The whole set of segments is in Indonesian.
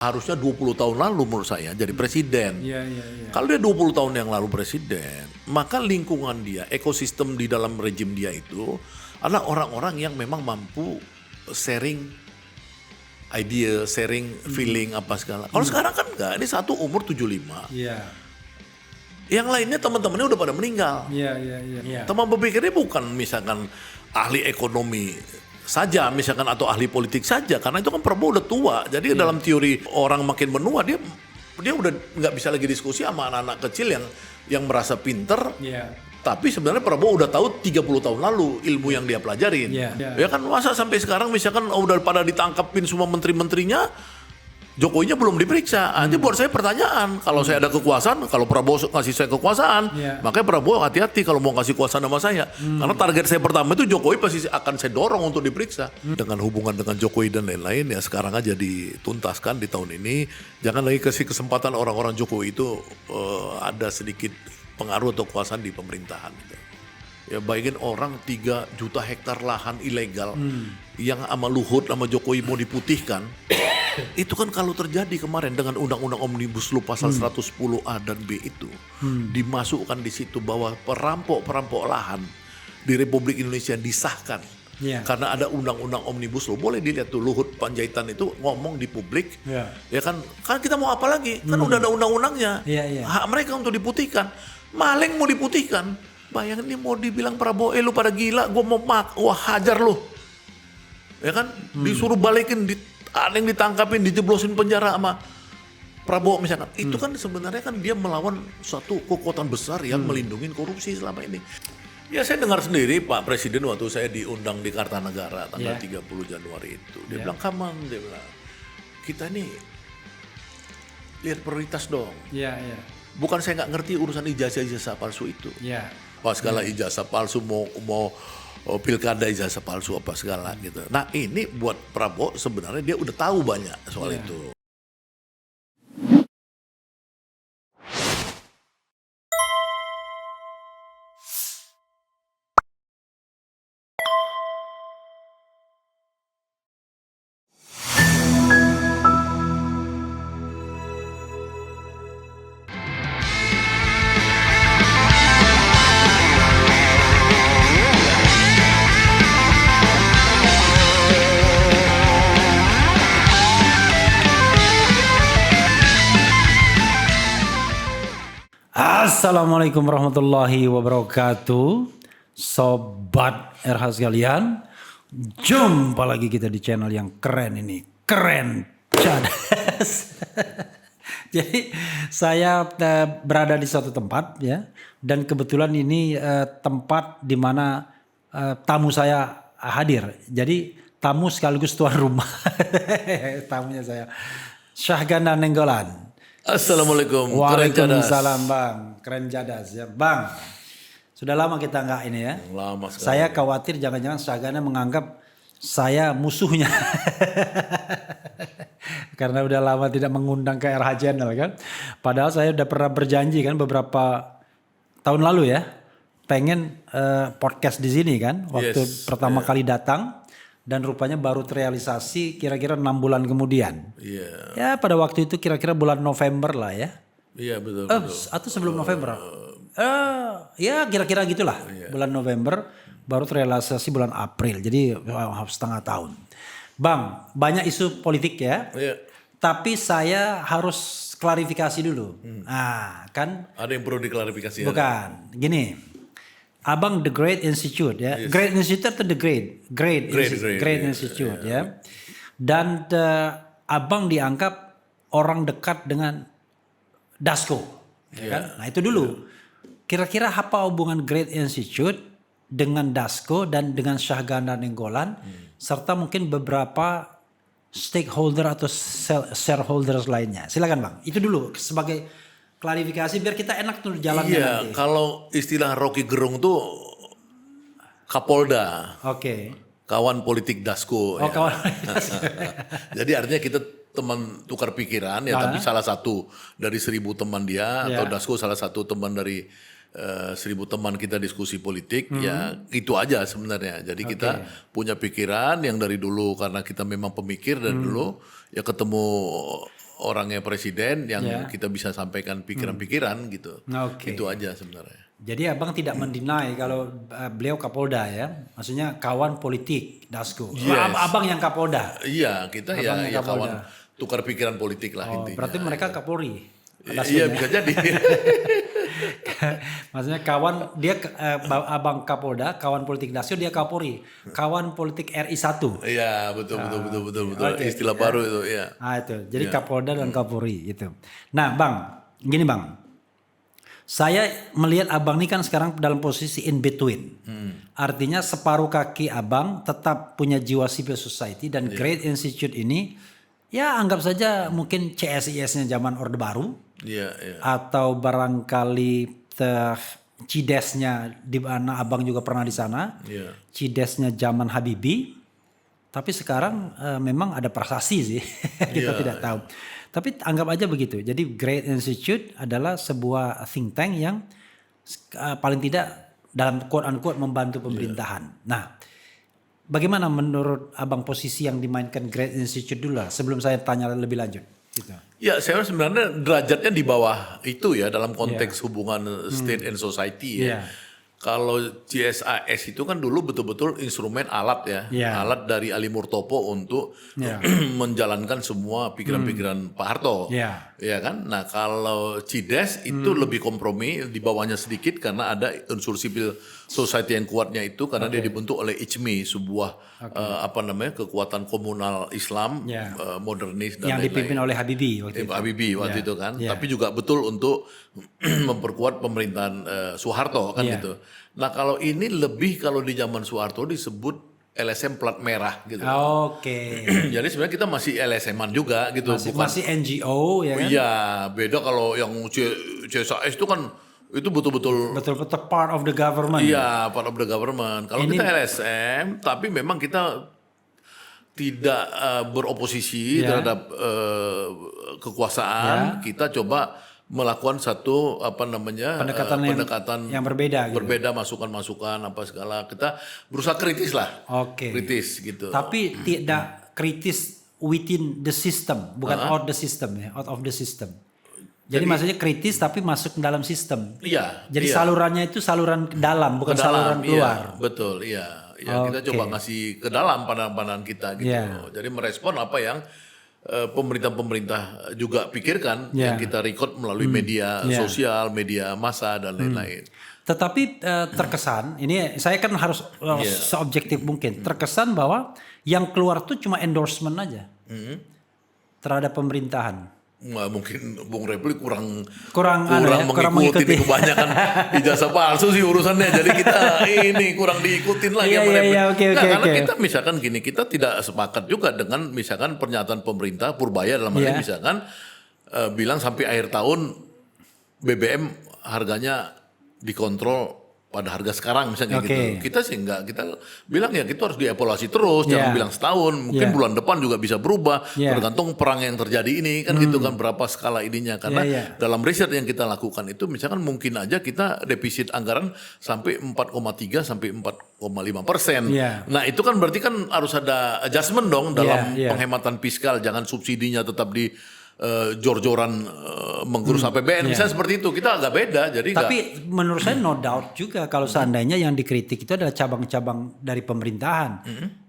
harusnya 20 tahun lalu menurut saya jadi presiden. Iya. Kalau dia 20 tahun yang lalu presiden, maka lingkungan dia, ekosistem di dalam rejim dia itu adalah orang-orang yang memang mampu sharing idea, sharing feeling apa segala. Kalau sekarang kan enggak, ini satu umur 75. Iya. Yang lainnya teman-temannya udah pada meninggal. Iya. Teman berpikirnya bukan misalkan ahli ekonomi saja misalkan atau ahli politik saja, karena itu kan Prabowo udah tua. Jadi dalam teori orang makin menua dia udah nggak bisa lagi diskusi sama anak-anak kecil yang merasa pinter. Iya. Tapi sebenarnya Prabowo udah tahu 30 tahun lalu ilmu yang dia pelajarin. Iya. Ya kan masa sampai sekarang misalkan udah pada ditangkapin semua menteri-menterinya, Jokowinya belum diperiksa. Nanti buat saya pertanyaan, kalau saya ada kekuasaan, kalau Prabowo ngasih saya kekuasaan, makanya Prabowo hati-hati kalau mau kasih kekuasaan sama saya. Karena target saya pertama itu Jokowi pasti akan saya dorong untuk diperiksa. Dengan hubungan dengan Jokowi dan lain-lain ya sekarang aja dituntaskan di tahun ini. Jangan lagi kasih kesempatan orang-orang Jokowi itu ada sedikit pengaruh atau kekuasaan di pemerintahan. Gitu. Ya bayangin orang 3 juta hektar lahan ilegal yang sama Luhut sama Jokowi mau diputihkan. Itu kan kalau terjadi kemarin dengan undang-undang Omnibus Law pasal 110A dan B itu dimasukkan di situ bahwa perampok lahan di Republik Indonesia disahkan. Karena ada undang-undang Omnibus Law. Boleh dilihat tuh Luhut Panjaitan itu ngomong di publik. Ya kan kita mau apa lagi? Kan udah ada undang-undangnya. Hak mereka untuk diputihkan. Maling mau diputihkan. Bayangin nih mau dibilang Prabowo, lu pada gila, gue mau wah hajar lu. Ya kan disuruh balikin, ada yang ditangkapin, dijeblosin penjara sama Prabowo misalkan. Itu kan sebenarnya kan dia melawan suatu kekuatan besar yang melindungi korupsi selama ini. Ya saya dengar sendiri Pak Presiden waktu saya diundang di Kartanegara tanggal 30 Januari itu. Dia bilang, "Come on," dia bilang, "kita ini lihat prioritas dong." Bukan saya nggak ngerti urusan ijazah palsu itu. Pas segala ijazah palsu mau pilkada ijazah palsu apa segala gitu. Nah ini buat Prabowo sebenarnya dia udah tahu banyak soal itu. Assalamualaikum warahmatullahi wabarakatuh. Sobat RH sekalian, jumpa lagi kita di channel yang keren ini. Keren cadas. Jadi saya berada di suatu tempat ya, dan kebetulan ini tempat di mana tamu saya hadir. Jadi tamu sekaligus tuan rumah. Tamunya saya, Syahganda Nainggolan. Assalamualaikum. Waalaikumsalam Bang, keren jadas ya Bang. Sudah lama kita nggak ini ya. Lama sekali. Saya khawatir jangan-jangan Syahganda menganggap saya musuhnya. Karena udah lama tidak mengundang ke RH Channel kan. Padahal saya udah pernah berjanji kan beberapa tahun lalu ya, pengen podcast di sini kan. Waktu pertama kali datang. Dan rupanya baru terrealisasi kira-kira 6 bulan kemudian. Ya pada waktu itu kira-kira bulan November lah ya. Iya betul. Atau sebelum November. Ya kira-kira gitulah. Bulan November baru terrealisasi bulan April. Jadi setengah tahun. Bang, banyak isu politik ya. Tapi saya harus klarifikasi dulu. Nah kan. Ada yang perlu diklarifikasi. Bukan. Gini. Abang The Great Institute ya, Great Institute atau The Great Institute ya. Dan abang dianggap orang dekat dengan Dasko, ya kan? Nah itu dulu. Kira-kira apa hubungan Great Institute dengan Dasko dan dengan Syahganda Nainggolan serta mungkin beberapa stakeholder atau shareholders lainnya. Silakan Bang. Itu dulu sebagai klarifikasi biar kita enak tuh jalannya nanti. Iya, kalau istilah Rocky Gerung tuh Kapolda. Kawan politik Dasko. Kawan. Jadi artinya kita teman tukar pikiran ya, tapi salah satu dari 1000 teman dia atau Dasko salah satu teman dari 1000 teman kita diskusi politik ya itu aja sebenarnya. Jadi kita punya pikiran yang dari dulu karena kita memang pemikir dari dulu ya ketemu orangnya presiden yang kita bisa sampaikan pikiran-pikiran gitu. Itu aja sebenarnya. Jadi abang tidak mendinai kalau beliau Kapolda ya, maksudnya kawan politik Dasko. Abang yang Kapolda. Iya, kita ya kawan tukar pikiran politik lah intinya. Berarti mereka Kapolri. Iya bisa jadi. Maksudnya kawan dia abang Kapolda, kawan politik Dasko, dia Kapolri, kawan politik RI 1. Iya betul. Istilah baru itu ya. Itu. Jadi Kapolda dan Kapolri itu. Nah bang, gini bang. Saya melihat abang ini kan sekarang dalam posisi in between. Artinya separuh kaki abang tetap punya jiwa civil society dan Great Institute ini ya anggap saja mungkin CSIS-nya zaman Orde Baru. Atau barangkali Cides-nya di mana abang juga pernah di sana. Cides-nya zaman Habibie. Tapi sekarang memang ada prasasti sih. Kita tidak tahu. Tapi anggap aja begitu. Jadi Great Institute adalah sebuah think tank yang paling tidak dalam quote unquote membantu pemerintahan. Nah, bagaimana menurut abang posisi yang dimainkan Great Institute dulu lah sebelum saya tanya lebih lanjut? Gitu. Ya, saya sebenarnya derajatnya di bawah itu ya dalam konteks hubungan state and society ya. Kalau CSIS itu kan dulu betul-betul instrumen alat ya, alat dari Ali Murtopo untuk menjalankan semua pikiran-pikiran Pak Harto, ya kan. Nah kalau Cides itu lebih kompromi, di bawahnya sedikit karena ada unsur civil society yang kuatnya itu karena dia dibentuk oleh ICMI, sebuah kekuatan komunal Islam modernis dan yang dipimpin oleh Habibie waktu itu kan. Tapi juga betul untuk memperkuat pemerintahan Soeharto kan gitu. Nah kalau ini lebih kalau di zaman Soeharto disebut LSM plat merah gitu. Jadi sebenarnya kita masih LSM-an juga gitu. Masih NGO ya kan? Iya, beda kalau yang CSIS itu kan itu betul-betul part of the government. Iya, part of the government. Kalau kita LSM, tapi memang kita tidak beroposisi terhadap kekuasaan. Kita coba melakukan satu pendekatan yang berbeda, berbeda masukan-masukan apa segala. Kita berusaha kritis lah, kritis gitu. Tapi tidak kritis within the system, bukan out the system ya, out of the system. Jadi maksudnya kritis tapi masuk ke dalam sistem. Iya. Jadi salurannya itu saluran ke dalam, bukan saluran keluar. Iya, betul, iya. Kita coba ngasih ke dalam pandangan-pandangan kita gitu. Jadi merespon apa yang pemerintah juga pikirkan yang kita record melalui media sosial, media massa dan lain-lain. Tetapi terkesan, ini saya kan harus seobjektif mungkin, terkesan bahwa yang keluar tuh cuma endorsement aja terhadap pemerintahan. Mungkin Bung Repli kurang mengikuti kebanyakan ijazah palsu sih urusannya. Jadi kita ini kurang diikutin lagi sama Repli. Karena kita misalkan gini, kita tidak sepakat juga dengan misalkan pernyataan pemerintah Purbaya dalam hal ini misalkan bilang sampai akhir tahun BBM harganya dikontrol pada harga sekarang misalnya gitu. Kita sih enggak, kita bilang ya kita harus dievaluasi terus, jangan bilang setahun, mungkin bulan depan juga bisa berubah, tergantung perang yang terjadi ini kan gitu kan, berapa skala ininya karena dalam riset yang kita lakukan itu misalkan mungkin aja kita defisit anggaran sampai 4,3 sampai 4,5%. Nah itu kan berarti kan harus ada adjustment dong dalam penghematan fiskal, jangan subsidinya tetap di jor-joran mengurus APBN misalnya seperti itu, kita agak beda. Jadi tapi menurut saya no doubt juga kalau seandainya yang dikritik itu adalah cabang-cabang dari pemerintahan,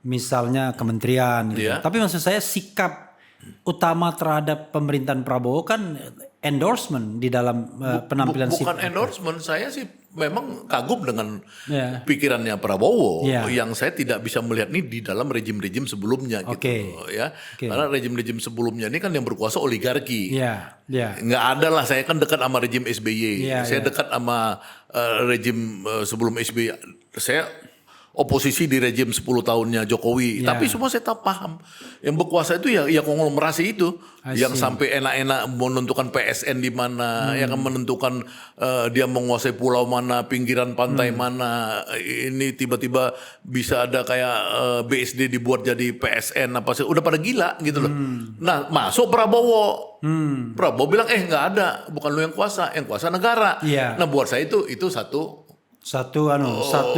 misalnya kementerian gitu. Tapi maksud saya sikap utama terhadap pemerintahan Prabowo kan endorsement di dalam penampilan bukan endorsement, saya sih memang kagum dengan pikirannya Prabowo yang saya tidak bisa melihat ini di dalam rejim-rejim sebelumnya gitu ya. Karena rejim-rejim sebelumnya ini kan yang berkuasa oligarki. Nggak ada lah, saya kan dekat sama rejim SBY. Saya dekat sama rejim sebelum SBY. Saya oposisi di rejim 10 tahunnya Jokowi. Tapi semua saya tak paham. Yang berkuasa itu ya konglomerasi itu. Yang sampai enak-enak menentukan PSN di mana, yang menentukan dia menguasai pulau mana, pinggiran pantai mana. Ini tiba-tiba bisa ada kayak BSD dibuat jadi PSN apa sih. Udah pada gila gitu loh. Nah, masuk Prabowo. Prabowo bilang nggak ada, bukan lu yang kuasa negara. Nah, buat saya itu satu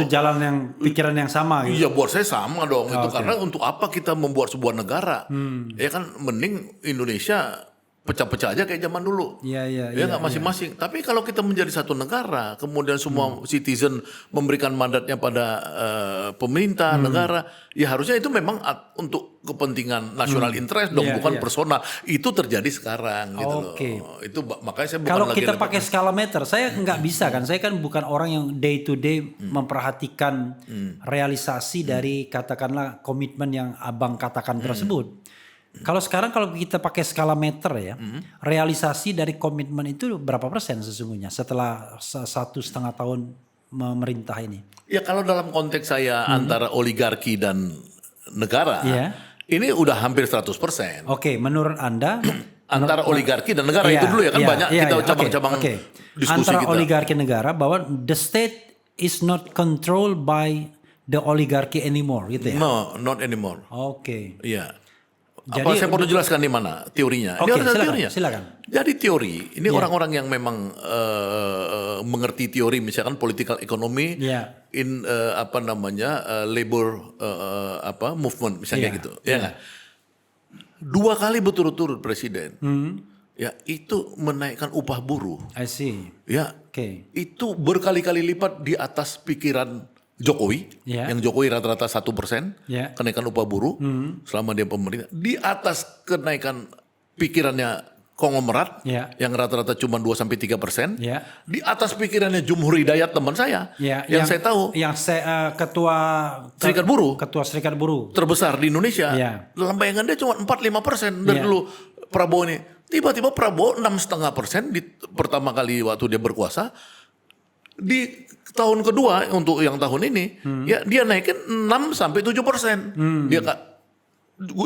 jalan yang pikiran yang sama gitu. Iya, buat saya sama dong itu karena untuk apa kita membuat sebuah negara? Ya kan mending Indonesia pecah-pecah aja kayak zaman dulu. Iya. Ya nggak masing-masing. Tapi kalau kita menjadi satu negara, kemudian semua citizen memberikan mandatnya pada pemerintah negara, ya harusnya itu memang untuk kepentingan nasional interest dong, bukan personal. Itu terjadi sekarang gitu loh. Itu makanya saya bukan kalau lagi kita pakai skala meter, saya nggak bisa kan. Saya kan bukan orang yang day to day memperhatikan realisasi dari katakanlah komitmen yang Abang katakan tersebut. Kalau sekarang kalau kita pakai skala meter ya, realisasi dari komitmen itu berapa persen sesungguhnya setelah 1,5 tahun memerintah ini? Ya kalau dalam konteks saya antara oligarki dan negara, ini udah hampir 100%. Oke, menurut Anda? Antara oligarki dan negara itu dulu ya kan banyak kita cabang-cabang diskusi antara kita. Oligarki negara bahwa the state is not controlled by the oligarchy anymore gitu ya? No, not anymore. Oke. Iya. Jadi, saya perlu jelaskan di mana teorinya? Ini ada teorinya. Silakan. Jadi teori, ini orang-orang yang memang mengerti teori, misalkan political economy, in labor movement, misalnya gitu. Ya, 2 kali berturut-turut presiden, ya itu menaikkan upah buruh. I see. Ya, itu berkali-kali lipat di atas pikiran Jokowi, yang Jokowi rata-rata 1% kenaikan upah buruh selama dia pemerintah, di atas kenaikan pikirannya konglomerat yang rata-rata cuma 2-3%, di atas pikirannya Jumhur Hidayat teman saya, yang saya tahu, ketua Serikat Buruh terbesar di Indonesia, dalam bayangan dia cuma 4-5% dari dulu Prabowo ini, tiba-tiba Prabowo 6,5% di pertama kali waktu dia berkuasa. Di tahun kedua untuk yang tahun ini, ya dia naikin 6-7%. Dia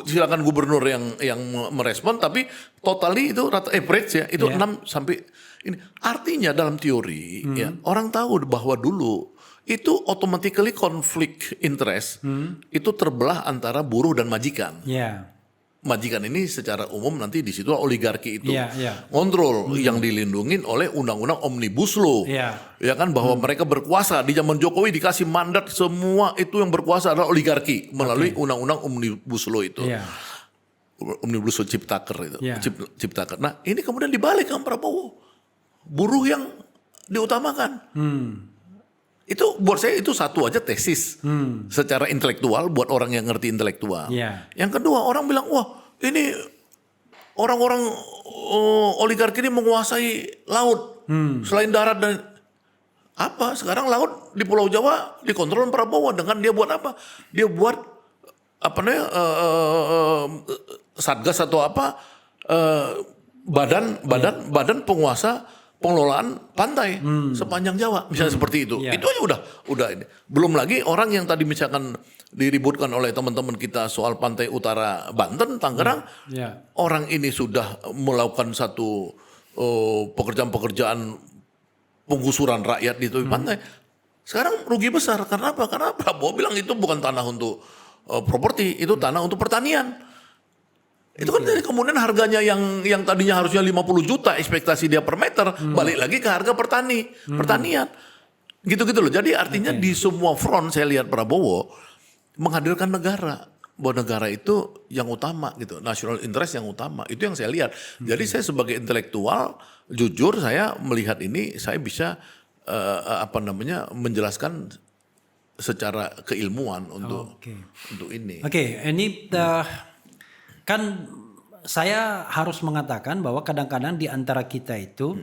silakan gubernur yang merespon, tapi totally itu rata average ya itu 6 sampai ini. Artinya dalam teori ya orang tahu bahwa dulu itu automatically conflict interest itu terbelah antara buruh dan majikan. Majikan ini secara umum nanti di situ oligarki itu kontrol yang dilindungi oleh undang-undang Omnibus Law. Ya kan bahwa mereka berkuasa di zaman Jokowi dikasih mandat semua itu yang berkuasa adalah oligarki melalui undang-undang Omnibus Law itu. Omnibus Law Ciptaker itu. Ciptaker. Nah, ini kemudian dibalik sama Prabowo. Buruh yang diutamakan. Itu buat saya itu satu aja tesis secara intelektual buat orang yang ngerti intelektual. Yang kedua orang bilang wah ini orang-orang oligarki ini menguasai laut selain darat dan apa sekarang laut di Pulau Jawa dikontrol Prabowo dengan dia buat apa? Dia buat apa namanya satgas atau apa badan penguasa pengelolaan pantai sepanjang Jawa misalnya seperti itu. Itu aja udah ini. Belum lagi orang yang tadi misalkan diributkan oleh teman-teman kita soal pantai utara Banten, Tangerang. Orang ini sudah melakukan satu pekerjaan-pekerjaan penggusuran rakyat di tepi pantai. Sekarang rugi besar karena apa? Karena Prabowo bilang itu bukan tanah untuk properti, itu tanah untuk pertanian. Itu kan dari kemudian harganya yang tadinya harusnya 50 juta ekspektasi dia per meter balik lagi ke harga pertanian. Gitu-gitu loh. Jadi artinya di semua front saya lihat Prabowo menghadirkan negara. Bahwa negara itu yang utama gitu. National interest yang utama. Itu yang saya lihat. Jadi saya sebagai intelektual jujur saya melihat ini saya bisa menjelaskan secara keilmuan untuk ini. Ini kan saya harus mengatakan bahwa kadang-kadang di antara kita itu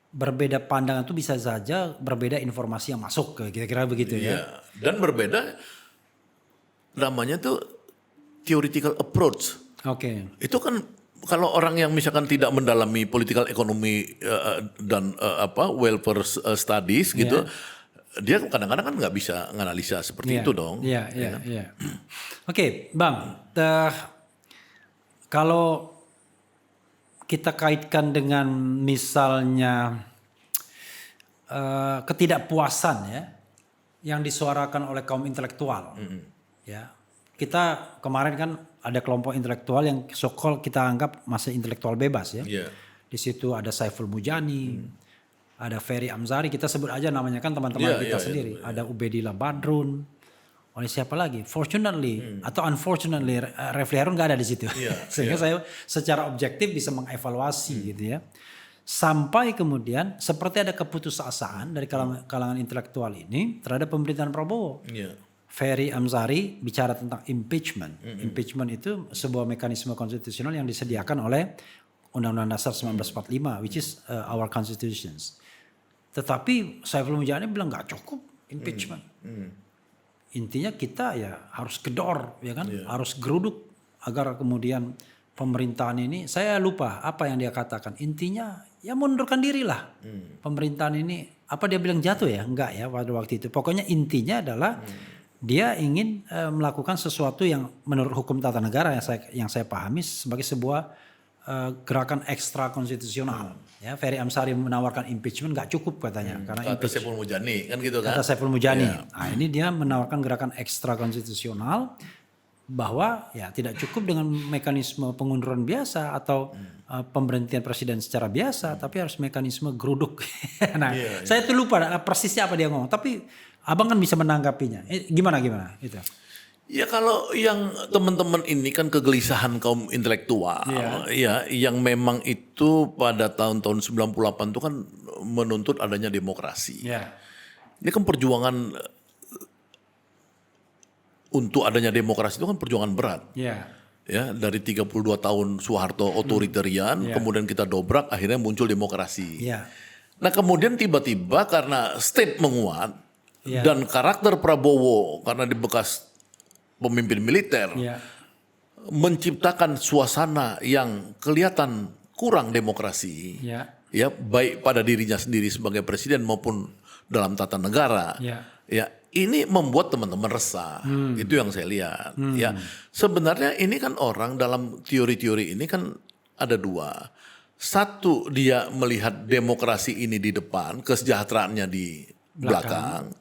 berbeda pandangan itu bisa saja berbeda informasi yang masuk kira-kira begitu ya. Dan berbeda namanya tuh theoretical approach. Itu kan kalau orang yang misalkan tidak mendalami political economy dan welfare studies gitu, dia kadang-kadang kan nggak bisa menganalisa seperti itu dong. Oke, Bang. Kalau kita kaitkan dengan misalnya ketidakpuasan ya yang disuarakan oleh kaum intelektual, ya kita kemarin kan ada kelompok intelektual yang so-called kita anggap masih intelektual bebas ya. Di situ ada Saiful Mujani, ada Ferry Amsari, kita sebut aja namanya kan teman-teman kita sendiri. Ada Ubedillah Badrun, oleh siapa lagi? Fortunately atau unfortunately Refli Harun nggak ada di situ. Sehingga saya secara objektif bisa mengevaluasi gitu ya. Sampai kemudian seperti ada keputusasaan dari kalangan intelektual ini terhadap pemerintahan Prabowo. Ferry Amsari bicara tentang impeachment. Impeachment itu sebuah mekanisme konstitusional yang disediakan oleh Undang-Undang Dasar 1945, which is our constitutions. Tetapi Saiful Mujani bilang nggak cukup impeachment. Intinya kita ya harus gedor, ya kan? Harus geruduk agar kemudian pemerintahan ini, saya lupa apa yang dia katakan. Intinya ya mundurkan diri lah. Pemerintahan ini, apa dia bilang jatuh ya? Enggak ya pada waktu itu. Pokoknya intinya adalah dia ingin melakukan sesuatu yang menurut hukum tata negara yang saya pahami sebagai sebuah gerakan ekstra konstitusional. Ya, Ferry Amsari menawarkan impeachment nggak cukup katanya karena kata Saiful Mujani kan gitu kan. Kata Saiful Mujani. Nah, ini dia menawarkan gerakan ekstra konstitusional bahwa ya tidak cukup dengan mekanisme pengunduran biasa atau pemberhentian presiden secara biasa, tapi harus mekanisme geruduk. Nah, saya tuh lupa persisnya apa dia ngomong, tapi abang kan bisa menanggapinya. Gimana itu? Ya kalau yang teman-teman ini kan kegelisahan kaum intelektual, ya yang memang itu pada tahun-tahun 98 itu kan menuntut adanya demokrasi. Ini kan perjuangan untuk adanya demokrasi itu kan perjuangan berat. Ya, dari 32 tahun Soeharto otoritarian, kemudian kita dobrak, akhirnya muncul demokrasi. Nah kemudian tiba-tiba karena state menguat dan karakter Prabowo karena di bekas pemimpin militer menciptakan suasana yang kelihatan kurang demokrasi, ya baik pada dirinya sendiri sebagai presiden maupun dalam tata negara, ya ini membuat teman-teman resah. Itu yang saya lihat. Ya sebenarnya ini kan orang dalam teori-teori ini kan ada dua. Satu, dia melihat demokrasi ini di depan, kesejahteraannya di belakang.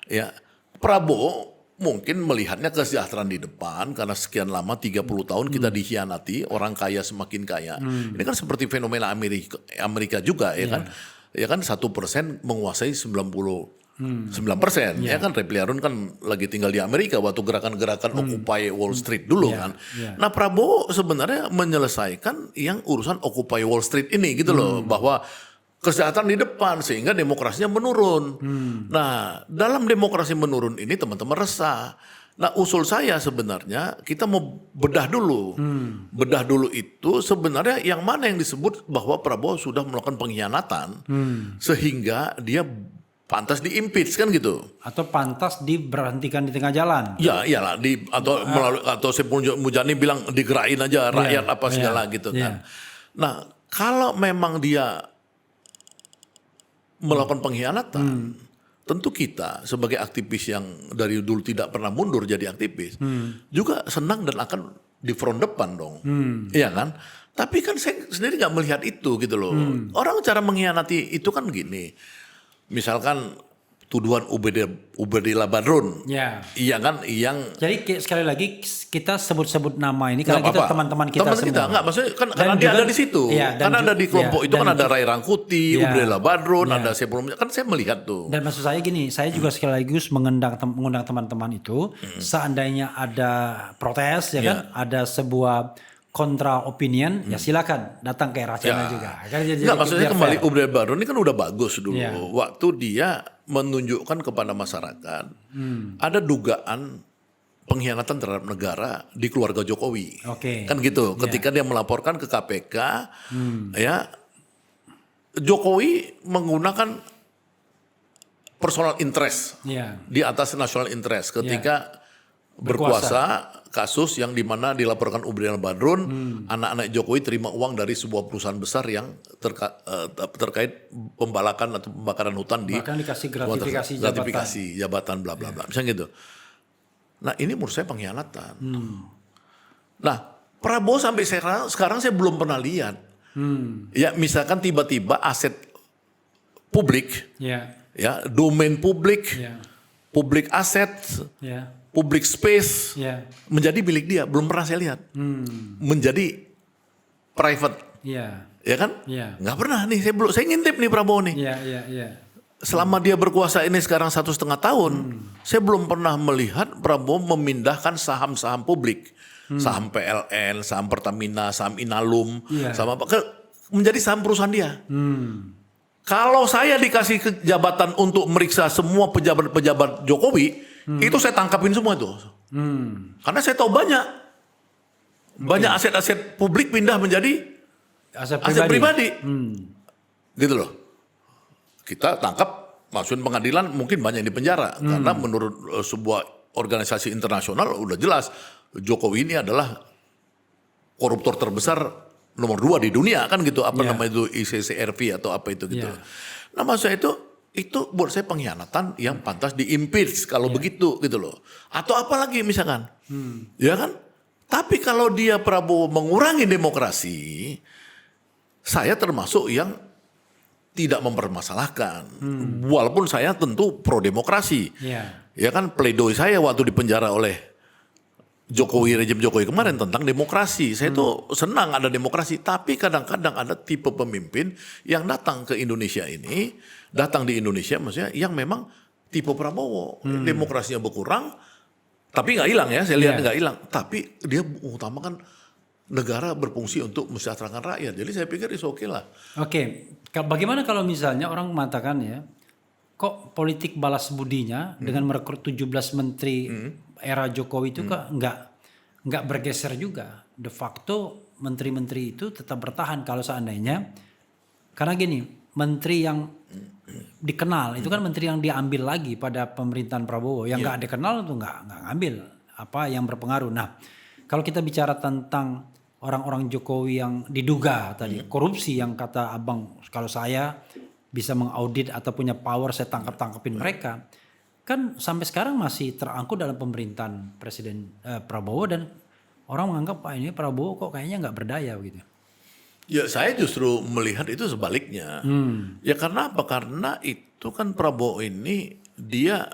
Ya Prabowo mungkin melihatnya kesejahteraan di depan karena sekian lama 30 tahun kita dikhianati, orang kaya semakin kaya. Ini kan seperti fenomena Amerika juga ya kan. Ya kan 1% menguasai 99%. Ya kan Refli Harun kan lagi tinggal di Amerika waktu gerakan-gerakan Occupy Wall Street dulu kan. Nah Prabowo sebenarnya menyelesaikan yang urusan Occupy Wall Street ini gitu loh, bahwa kesejahteraan di depan sehingga demokrasinya menurun. Nah dalam demokrasi menurun ini teman-teman resah. Nah usul saya sebenarnya kita mau bedah dulu. Bedah dulu itu sebenarnya yang mana yang disebut bahwa Prabowo sudah melakukan pengkhianatan sehingga dia pantas di-impeach kan gitu. Atau pantas diberhentikan di tengah jalan. Ya iyalah atau Saiful Mujani bilang digerain aja rakyat apa segala gitu kan. Nah kalau memang dia melakukan pengkhianatan, tentu kita sebagai aktivis yang dari dulu tidak pernah mundur jadi aktivis, juga senang dan akan di front depan dong, iya kan? Tapi kan saya sendiri nggak melihat itu gitu loh. Orang cara mengkhianati itu kan gini, misalkan tuduhan Ubedillah Badrun, iya kan, yang jadi sekali lagi kita sebut-sebut nama ini karena kita teman-teman kita semua. Kita enggak, maksudnya kan karena dia ada di situ, karena ada di kelompok itu kan ada Ray Rangkuti, Ubedillah Badrun, ada Saiful Mujani, kan saya melihat tuh. Dan maksud saya gini, saya juga sekaligus mengundang teman-teman itu, seandainya ada protes ya kan, ada sebuah kontra opinion, ya silakan datang ke era channel juga. Enggak, maksudnya kembali Ubedillah Badrun ini kan udah bagus dulu. Waktu dia menunjukkan kepada masyarakat ada dugaan pengkhianatan terhadap negara di keluarga Jokowi. Kan gitu. Ketika dia melaporkan ke KPK, ya Jokowi menggunakan personal interest di atas national interest ketika berkuasa, kasus yang dimana dilaporkan Ubedillah Badrun, anak-anak Jokowi terima uang dari sebuah perusahaan besar yang terkait pembalakan atau pembakaran hutan di bahkan dikasih gratifikasi jabatan bla bla bla, misalnya gitu. Nah ini menurut saya pengkhianatan. Nah Prabowo sampai sekarang saya belum pernah lihat, ya misalkan tiba-tiba aset publik, ya domain publik, publik aset, public space menjadi milik dia, belum pernah saya lihat. Menjadi private, ya kan? Nggak pernah nih, saya ngintip nih Prabowo nih. selama dia berkuasa ini sekarang 1,5 tahun, saya belum pernah melihat Prabowo memindahkan saham-saham publik, saham PLN, saham Pertamina, saham Inalum, sama apa menjadi saham perusahaan dia. Kalau saya dikasih jabatan untuk meriksa semua pejabat-pejabat Jokowi, itu saya tangkapin semua itu. Karena saya tahu banyak aset-aset publik pindah menjadi aset pribadi. Gitu loh. Kita tangkap, masukin pengadilan, mungkin banyak yang di penjara. Karena menurut sebuah organisasi internasional udah jelas Jokowi ini adalah koruptor terbesar nomor 2 di dunia kan gitu. Apa namanya itu ICCRP atau apa itu gitu. Nah maksud saya itu buat saya pengkhianatan yang pantas di-impeach kalau begitu gitu loh. Atau apalagi misalkan. Ya kan? Tapi kalau dia Prabowo mengurangi demokrasi, saya termasuk yang tidak mempermasalahkan. Walaupun saya tentu pro demokrasi. Ya kan pledoi saya waktu di penjara oleh rejim Jokowi kemarin tentang demokrasi. Saya tuh senang ada demokrasi, tapi kadang-kadang ada tipe pemimpin yang datang ke Indonesia ini, datang di Indonesia maksudnya yang memang tipe Prabowo. Demokrasinya berkurang, tapi nggak hilang ya, saya lihat nggak hilang. Tapi dia mengutamakan negara berfungsi untuk mesejahterakan rakyat. Jadi saya pikir itu oke lah. Oke. Bagaimana kalau misalnya orang mengatakan ya, kok politik balas budinya dengan merekrut 17 menteri era Jokowi itu kok nggak bergeser juga. De facto menteri-menteri itu tetap bertahan kalau seandainya, karena gini, menteri yang dikenal itu kan menteri yang diambil lagi pada pemerintahan Prabowo. Yang nggak dikenal itu nggak ngambil apa yang berpengaruh. Nah, kalau kita bicara tentang orang-orang Jokowi yang diduga tadi korupsi yang kata Abang, kalau saya bisa mengaudit atau punya power saya tangkap-tangkapin mereka, kan sampai sekarang masih terangkut dalam pemerintahan Presiden Prabowo dan orang menganggap ini Prabowo kok kayaknya nggak berdaya gitu. Ya saya justru melihat itu sebaliknya. Ya karena apa? Karena itu kan Prabowo ini dia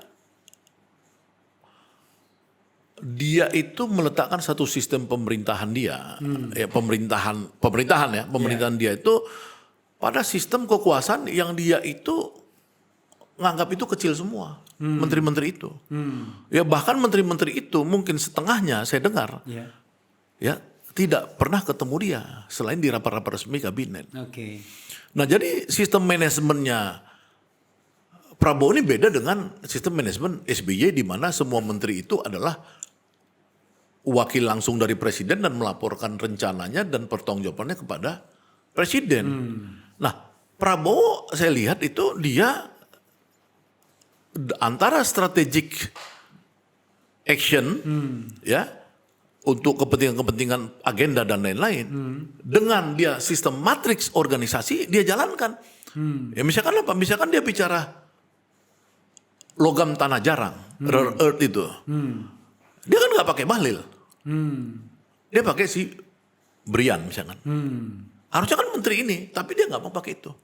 itu meletakkan satu sistem pemerintahan dia, ya pemerintahan dia itu pada sistem kekuasaan yang dia itu nganggap itu kecil semua, menteri-menteri itu, ya bahkan menteri-menteri itu mungkin setengahnya saya dengar, ya tidak pernah ketemu dia selain di rapat-rapat resmi kabinet. Nah jadi sistem manajemennya Prabowo ini beda dengan sistem manajemen SBY di mana semua menteri itu adalah wakil langsung dari presiden dan melaporkan rencananya dan pertanggungjawabannya kepada presiden. Nah, Prabowo saya lihat itu dia antara strategic action ya untuk kepentingan agenda dan lain-lain dengan dia sistem matriks organisasi dia jalankan. Ya misalkan apa? Misalkan dia bicara logam tanah jarang, rare earth itu. Dia kan nggak pakai bahlil. Dia pakai si Brian misalkan. Harusnya kan menteri ini, tapi dia nggak mau pakai itu.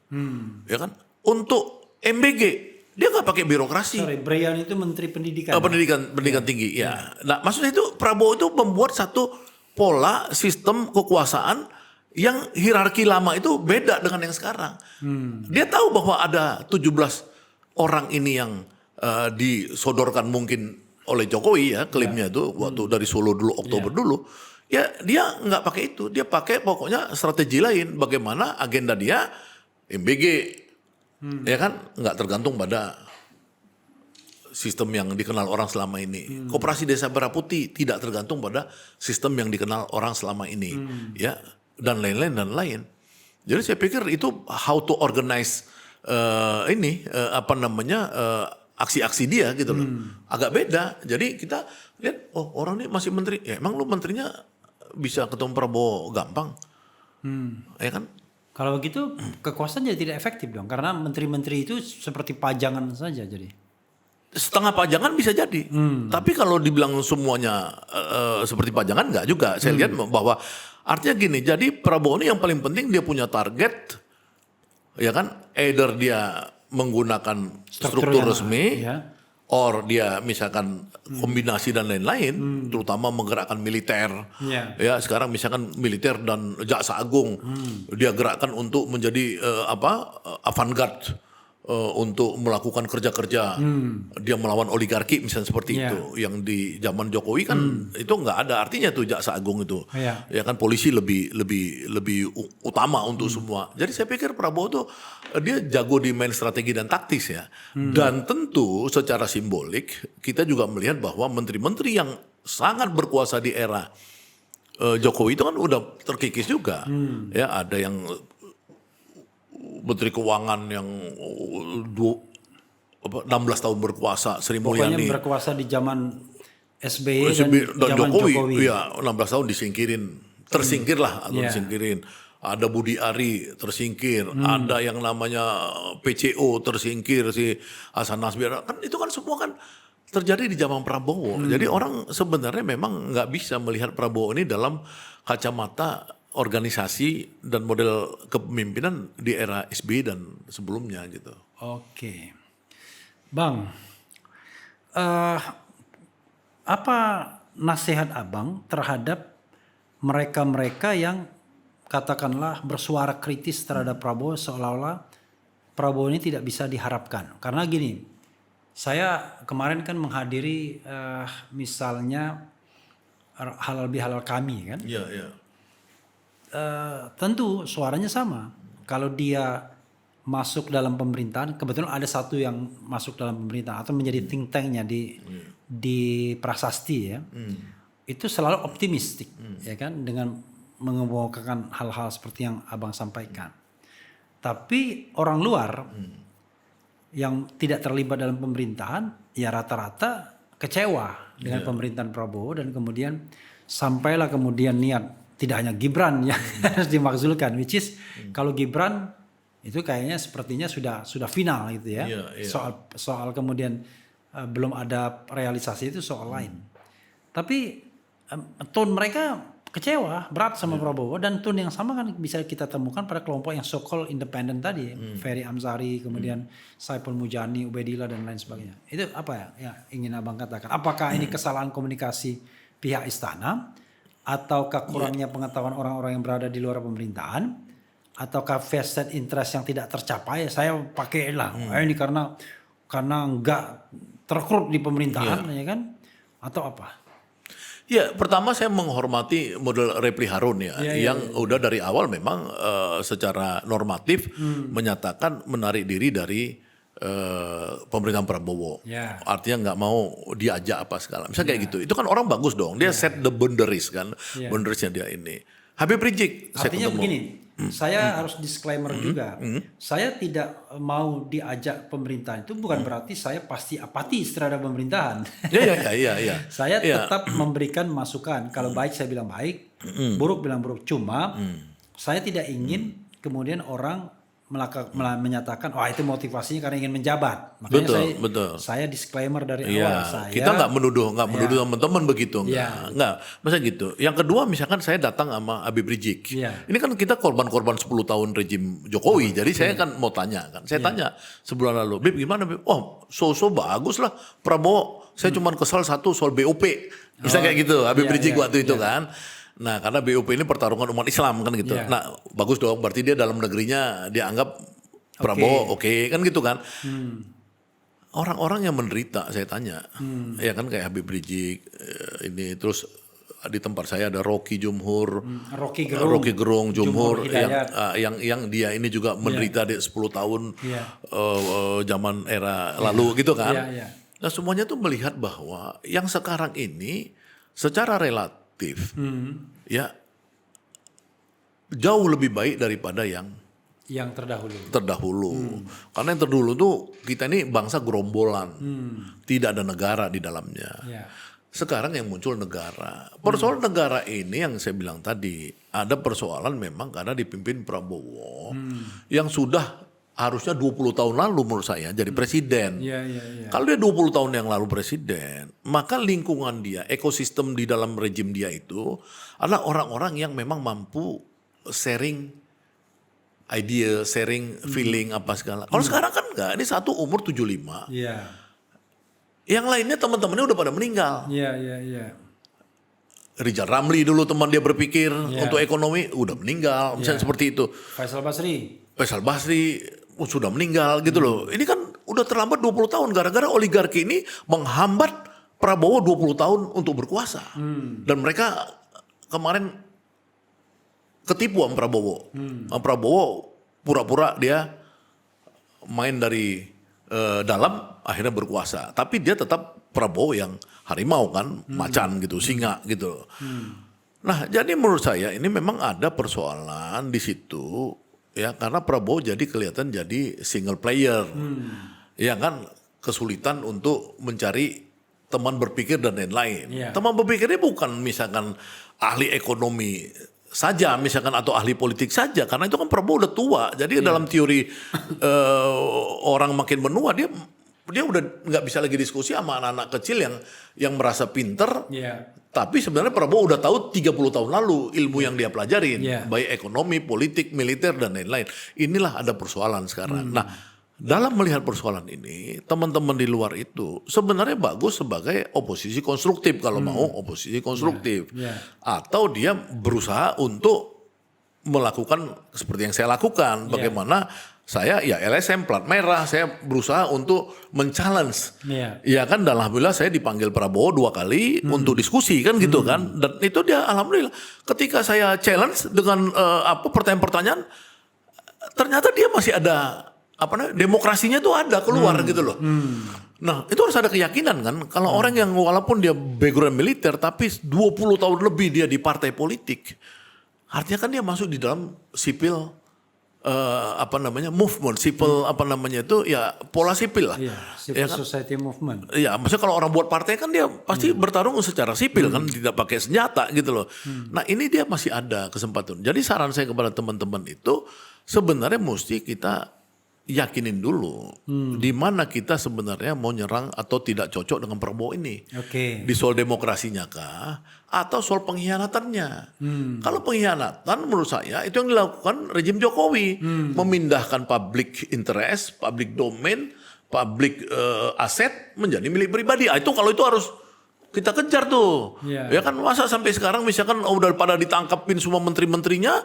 Ya kan? Untuk MBG dia nggak pakai birokrasi. Brian itu menteri pendidikan. Pendidikan tinggi. Ya. Nah maksudnya itu Prabowo itu membuat satu pola sistem kekuasaan yang hierarki lama itu beda dengan yang sekarang. Dia tahu bahwa ada 17 orang ini yang disodorkan mungkin oleh Jokowi ya klaimnya itu waktu dari Solo dulu Oktober dulu ya dia nggak pakai itu, dia pakai pokoknya strategi lain bagaimana agenda dia MBG ya kan nggak tergantung pada sistem yang dikenal orang selama ini. Koperasi Desa Merah Putih tidak tergantung pada sistem yang dikenal orang selama ini ya dan lain-lain. Jadi saya pikir itu how to organize aksi-aksi dia gitu loh. Agak beda. Jadi kita lihat, oh orang ini masih menteri. Ya emang lu menterinya bisa ketemu Prabowo gampang. Ya kan? Kalau begitu kekuasaan jadi tidak efektif dong. Karena menteri-menteri itu seperti pajangan saja jadi. Setengah pajangan bisa jadi. Tapi kalau dibilang semuanya seperti pajangan enggak juga. Saya lihat bahwa artinya gini. Jadi Prabowo ini yang paling penting dia punya target. Ya kan? Either dia menggunakan struktur resmi, or dia misalkan kombinasi dan lain-lain, terutama menggerakkan militer. Ya sekarang misalkan militer dan jaksa agung, dia gerakkan untuk menjadi avant-garde untuk melakukan kerja-kerja. Dia melawan oligarki misalnya seperti itu. Yang di zaman Jokowi kan itu nggak ada artinya tuh jaksa agung itu. Ya kan polisi lebih utama untuk semua. Jadi saya pikir Prabowo tuh dia jago di main strategi dan taktis ya. Dan tentu secara simbolik kita juga melihat bahwa menteri-menteri yang sangat berkuasa di era Jokowi itu kan udah terkikis juga. Ya ada yang Menteri Keuangan yang 16 tahun berkuasa, Sri Mulyani. Pokoknya berkuasa di zaman SBY dan zaman Jokowi. Ya, 16 tahun tersingkir lah atau disingkirin. Ada Budi Ari tersingkir, ada yang namanya PCO tersingkir, si Hasan Nasbir. Kan itu kan semua kan terjadi di zaman Prabowo. Jadi orang sebenarnya memang nggak bisa melihat Prabowo ini dalam kacamata organisasi dan model kepemimpinan di era SBY dan sebelumnya gitu. Oke. Bang, apa nasihat Abang terhadap mereka-mereka yang katakanlah bersuara kritis terhadap Prabowo seolah-olah Prabowo ini tidak bisa diharapkan? Karena gini, saya kemarin kan menghadiri misalnya halal bihalal kami kan. Iya, iya. Tentu suaranya sama. Kalau dia masuk dalam pemerintahan, kebetulan ada satu yang masuk dalam pemerintahan atau menjadi think tanknya di Prasasti ya, itu selalu optimistik ya kan, dengan mengemukakan hal-hal seperti yang Abang sampaikan. Tapi orang luar yang tidak terlibat dalam pemerintahan ya rata-rata kecewa dengan pemerintahan Prabowo, dan kemudian sampailah kemudian niat tidak hanya Gibran yang harus dimakzulkan, which is kalau Gibran itu kayaknya sepertinya sudah final gitu ya. Soal kemudian belum ada realisasi itu soal lain. Tapi tone mereka kecewa, berat sama Prabowo, dan tone yang sama kan bisa kita temukan pada kelompok yang so-called independen tadi, Ferry Amsari, kemudian Saiful Mujani, Ubedillah dan lain sebagainya. Itu apa ya ingin Abang katakan? Apakah ini kesalahan komunikasi pihak istana? Ataukah kurangnya pengetahuan orang-orang yang berada di luar pemerintahan, ataukah vested interest yang tidak tercapai? Saya pakai lah ini karena enggak terkrut di pemerintahan ya kan, atau apa? Ya, pertama saya menghormati model Repli Harun yang udah dari awal memang secara normatif menyatakan menarik diri dari pemerintahan Prabowo. Artinya nggak mau diajak apa segala. Misalnya kayak gitu. Itu kan orang bagus dong. Dia set the boundaries kan. Boundariesnya dia ini. Habib Rizik. Artinya begini. Saya harus disclaimer juga. Saya tidak mau diajak pemerintahan. Itu bukan berarti saya pasti apatis terhadap pemerintahan. Iya. Saya tetap memberikan masukan. Kalau baik saya bilang baik. Buruk bilang buruk. Cuma saya tidak ingin kemudian orang menyatakan itu motivasinya karena ingin menjabat. Makanya saya disclaimer dari awal. Kita nggak menuduh teman-teman begitu, nggak. Masa gitu. Yang kedua, misalkan saya datang sama Habib Rizik. Ini kan kita korban-korban 10 tahun rejim Jokowi. Jadi saya kan mau tanya kan. Saya tanya sebulan lalu, Bib gimana Bib? Oh, so bagus lah Prabowo. Saya cuma kesal satu soal BOP. Misalnya kayak gitu. Habib Rizik waktu itu kan. Nah, karena BOP ini pertarungan umat Islam kan gitu. Nah, bagus dong. Berarti dia dalam negerinya dia anggap Prabowo oke, kan gitu kan. Orang-orang yang menderita saya tanya. Ya kan kayak Habib Rizik ini, terus di tempat saya ada Rocky Jumhur, Rocky Gerung Jumhur yang dia ini juga menderita di 10 tahun zaman era lalu gitu kan. Nah, semuanya tuh melihat bahwa yang sekarang ini secara relatif ya jauh lebih baik daripada yang terdahulu. Karena yang terdahulu tuh kita ini bangsa gerombolan, tidak ada negara di dalamnya. Sekarang yang muncul negara. Persoalan negara ini yang saya bilang tadi, ada persoalan memang karena dipimpin Prabowo yang sudah harusnya 20 tahun lalu menurut saya jadi presiden. Kalau dia 20 tahun yang lalu presiden, maka lingkungan dia, ekosistem di dalam rejim dia itu adalah orang-orang yang memang mampu sharing ide, sharing feeling apa segala. Kalau sekarang kan enggak, ini satu umur 75. Yang lainnya teman-temannya udah pada meninggal. Rizal Ramli dulu teman dia berpikir untuk ekonomi udah meninggal, misalnya seperti itu. Faisal Basri sudah meninggal gitu loh. Ini kan udah terlambat 20 tahun gara-gara oligarki ini menghambat Prabowo 20 tahun untuk berkuasa. Dan mereka kemarin ketipu sama Prabowo. Prabowo pura-pura dia main dari dalam akhirnya berkuasa. Tapi dia tetap Prabowo yang harimau kan, macan gitu, singa gitu. Nah, jadi menurut saya ini memang ada persoalan di situ ya, karena Prabowo jadi kelihatan jadi single player. Ya kan, kesulitan untuk mencari teman berpikir dan lain-lain. Teman berpikirnya bukan misalkan ahli ekonomi saja misalkan atau ahli politik saja, karena itu kan Prabowo udah tua. Jadi dalam teori orang makin menua dia udah nggak bisa lagi diskusi sama anak-anak kecil yang merasa pinter. Tapi sebenarnya Prabowo udah tahu 30 tahun lalu ilmu yang dia pelajarin, baik ekonomi, politik, militer dan lain-lain. Inilah ada persoalan sekarang. Nah, dalam melihat persoalan ini, teman-teman di luar itu sebenarnya bagus sebagai oposisi konstruktif kalau mau oposisi konstruktif. Atau dia berusaha untuk melakukan seperti yang saya lakukan. Bagaimana saya ya LSM plat merah, saya berusaha untuk men-challenge. Ya kan, dan alhamdulillah saya dipanggil Prabowo 2 kali untuk diskusi kan gitu kan. Dan itu dia alhamdulillah ketika saya challenge dengan pertanyaan-pertanyaan, ternyata dia masih ada demokrasinya tuh ada keluar gitu loh. Nah, itu harus ada keyakinan kan. Kalau orang yang walaupun dia background militer tapi 20 tahun lebih dia di partai politik, artinya kan dia masuk di dalam sipil movement, sipil itu ya pola sipil lah. Civil society movement. Iya, maksudnya kalau orang buat partai kan dia pasti bertarung secara sipil kan, tidak pakai senjata gitu loh. Nah, ini dia masih ada kesempatan. Jadi saran saya kepada teman-teman itu sebenarnya mesti kita yakinin dulu di mana kita sebenarnya mau nyerang atau tidak cocok dengan Prabowo ini. Di soal demokrasinya kah atau soal pengkhianatannya? Kalau pengkhianatan menurut saya itu yang dilakukan rejim Jokowi, memindahkan public interest, public domain, public aset menjadi milik pribadi. Itu kalau itu harus kita kejar tuh. Ya kan, masa sampai sekarang misalkan udah pada ditangkapin semua menteri-menterinya,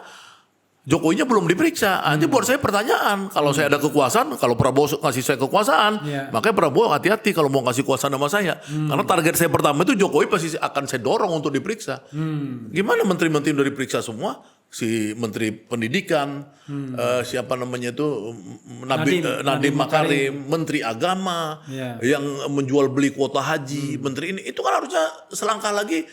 Jokowinya belum diperiksa. Nanti buat saya pertanyaan, kalau saya ada kekuasaan, kalau Prabowo ngasih saya kekuasaan, makanya Prabowo hati-hati kalau mau ngasih kekuasaan sama saya. Karena target saya pertama itu Jokowi pasti akan saya dorong untuk diperiksa. Gimana menteri-menteri udah diperiksa semua? Si Menteri Pendidikan, siapa namanya itu, Nadiem Makarim, Menteri Agama, yang menjual beli kuota haji, Menteri ini, itu kan harusnya selangkah lagi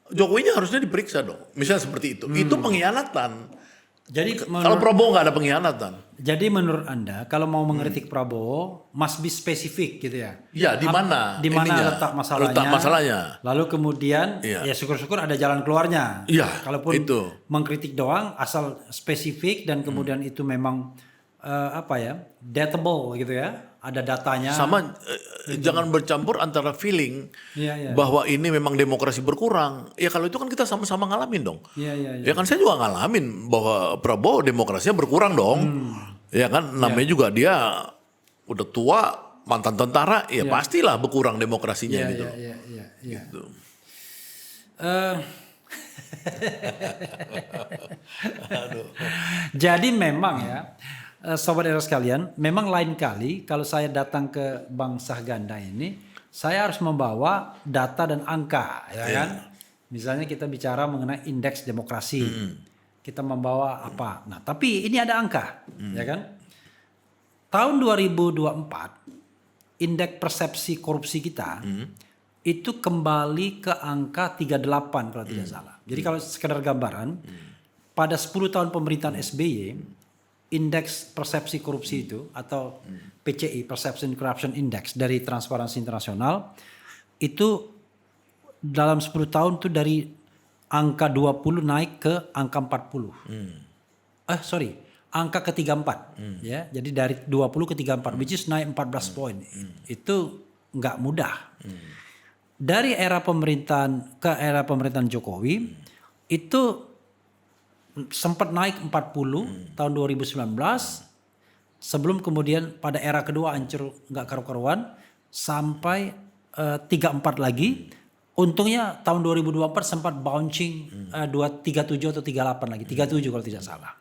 Jokowinya harusnya diperiksa dong. Misalnya seperti itu. Itu pengkhianatan. Jadi kalau Prabowo nggak ada pengkhianatan. Jadi menurut Anda kalau mau mengkritik Prabowo must be spesifik gitu ya? Ya, di mana? Di mana letak masalahnya? Lalu kemudian ya syukur-syukur ada jalan keluarnya. Kalaupun itu mengkritik doang asal spesifik dan kemudian itu memang datable gitu ya? Ada datanya. Sama jangan bercampur antara feeling bahwa ini memang demokrasi berkurang. Ya kalau itu kan kita sama-sama ngalamin dong. Ya kan saya juga ngalamin bahwa Prabowo demokrasinya berkurang dong. Ya kan, namanya juga dia udah tua, mantan tentara, ya pastilah berkurang demokrasinya gitu. Gitu. Jadi memang ya, Sobat Era sekalian, memang lain kali kalau saya datang ke Bank Sahganda ini, saya harus membawa data dan angka, ya kan? Misalnya kita bicara mengenai indeks demokrasi, kita membawa apa? Nah, tapi ini ada angka, ya kan? Tahun 2024, indeks persepsi korupsi kita itu kembali ke angka 38 kalau tidak salah. Jadi kalau sekedar gambaran, pada 10 tahun pemerintahan SBY, indeks persepsi korupsi itu atau PCI, Perception Corruption Index dari Transparansi Internasional, itu dalam 10 tahun itu dari angka 20 naik ke angka 40. Angka ke 34 ya. Jadi dari 20 ke 34 which is naik 14 poin. Itu nggak mudah. Dari era pemerintahan ke era pemerintahan Jokowi itu sempat naik 40 tahun 2019 sebelum kemudian pada era kedua hancur nggak karu-karuan sampai 34 lagi. Untungnya tahun 2024 sempat bouncing 37 atau 38 lagi, 37 kalau tidak salah.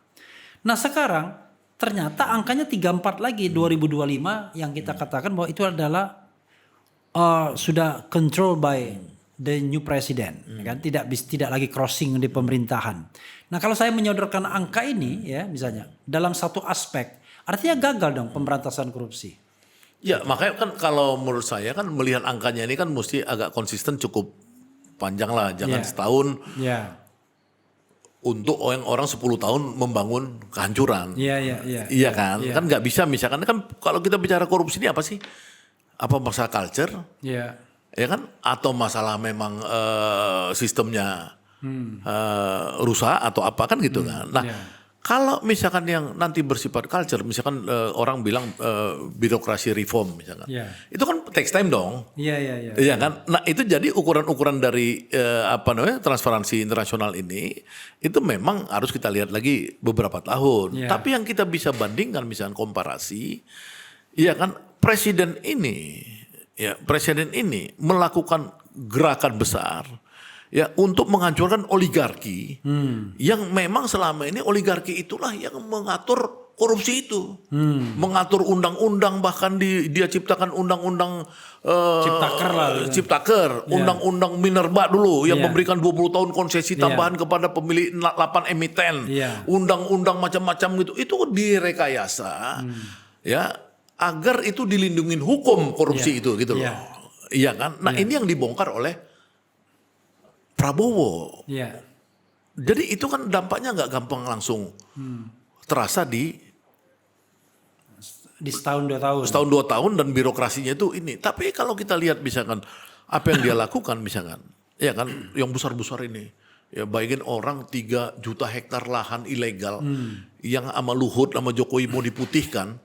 Nah sekarang ternyata angkanya 34 lagi 2025 yang kita katakan bahwa itu adalah sudah control by the new president, kan tidak lagi crossing di pemerintahan. Nah kalau saya menyodorkan angka ini ya misalnya dalam satu aspek, artinya gagal dong pemberantasan korupsi. Ya makanya kan kalau menurut saya kan melihat angkanya ini kan mesti agak konsisten cukup panjang lah, jangan setahun. Untuk orang 10 tahun membangun kehancuran. Iya kan? Kan nggak bisa misalkan kan kalau kita bicara korupsi ini apa sih? Apa masalah culture? Ya kan? Atau masalah memang sistemnya rusak atau apa kan gitu kan? Nah kalau misalkan yang nanti bersifat culture, misalkan orang bilang birokrasi reform misalkan, itu kan takes time dong. Iya kan? Nah itu jadi ukuran-ukuran dari transparansi internasional ini itu memang harus kita lihat lagi beberapa tahun. Tapi yang kita bisa bandingkan misalkan komparasi, iya kan presiden ini melakukan gerakan besar. Ya untuk menghancurkan oligarki yang memang selama ini oligarki itulah yang mengatur korupsi itu, mengatur undang-undang bahkan dia ciptakan undang-undang Ciptaker, undang-undang Minerba dulu yang memberikan 20 tahun konsesi tambahan kepada pemilik 8 emiten, undang-undang macam-macam gitu, itu direkayasa ya agar itu dilindungin hukum korupsi itu gitu loh, iya kan? Nah ini yang dibongkar oleh Prabowo. Jadi itu kan dampaknya nggak gampang langsung terasa di setahun 2 tahun. Setahun 2 tahun dan birokrasinya itu ini. Tapi kalau kita lihat misalkan apa yang dia lakukan misalkan, ya kan yang besar-besar ini. Ya bayangin orang 3 juta hektar lahan ilegal yang sama Luhut sama Jokowi mau diputihkan.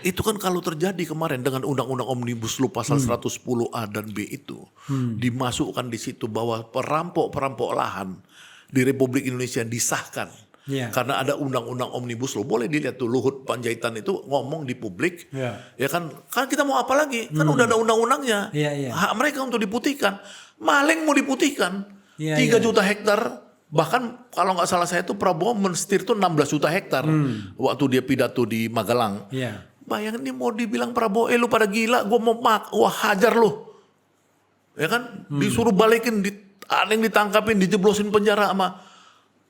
Itu kan kalau terjadi kemarin dengan undang-undang Omnibus Law pasal 110A dan B itu dimasukkan di situ bahwa perampok lahan di Republik Indonesia disahkan karena ada undang-undang Omnibus Law. Boleh dilihat tuh Luhut Panjaitan itu ngomong di publik, ya kan kita mau apa lagi? Kan udah ada undang-undangnya, hak mereka untuk diputihkan. Maling mau diputihkan 3 juta hektar. Bahkan kalau nggak salah saya itu Prabowo mensetir tuh 16 juta hektar waktu dia pidato di Magelang. Bayangin ini mau dibilang Prabowo, lu pada gila, gue mau wah hajar lu. Ya kan, disuruh balikin, ada yang ditangkapin, dijeblosin penjara sama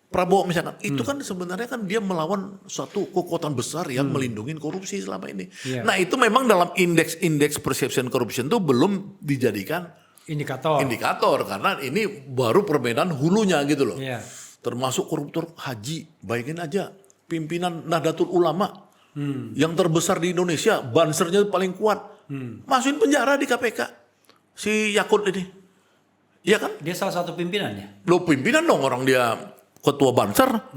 Prabowo misalkan. Itu kan sebenarnya kan dia melawan suatu kekuatan besar yang melindungi korupsi selama ini. Nah itu memang dalam indeks perception corruption itu belum dijadikan indikator karena ini baru perbedaan hulunya gitu loh. Termasuk koruptor haji, bayangin aja pimpinan Nahdlatul Ulama yang terbesar di Indonesia, bansernya paling kuat, masukin penjara di KPK si Yakut ini, iya kan? Dia salah satu pimpinannya. Lo pimpinan dong, orang dia ketua banser,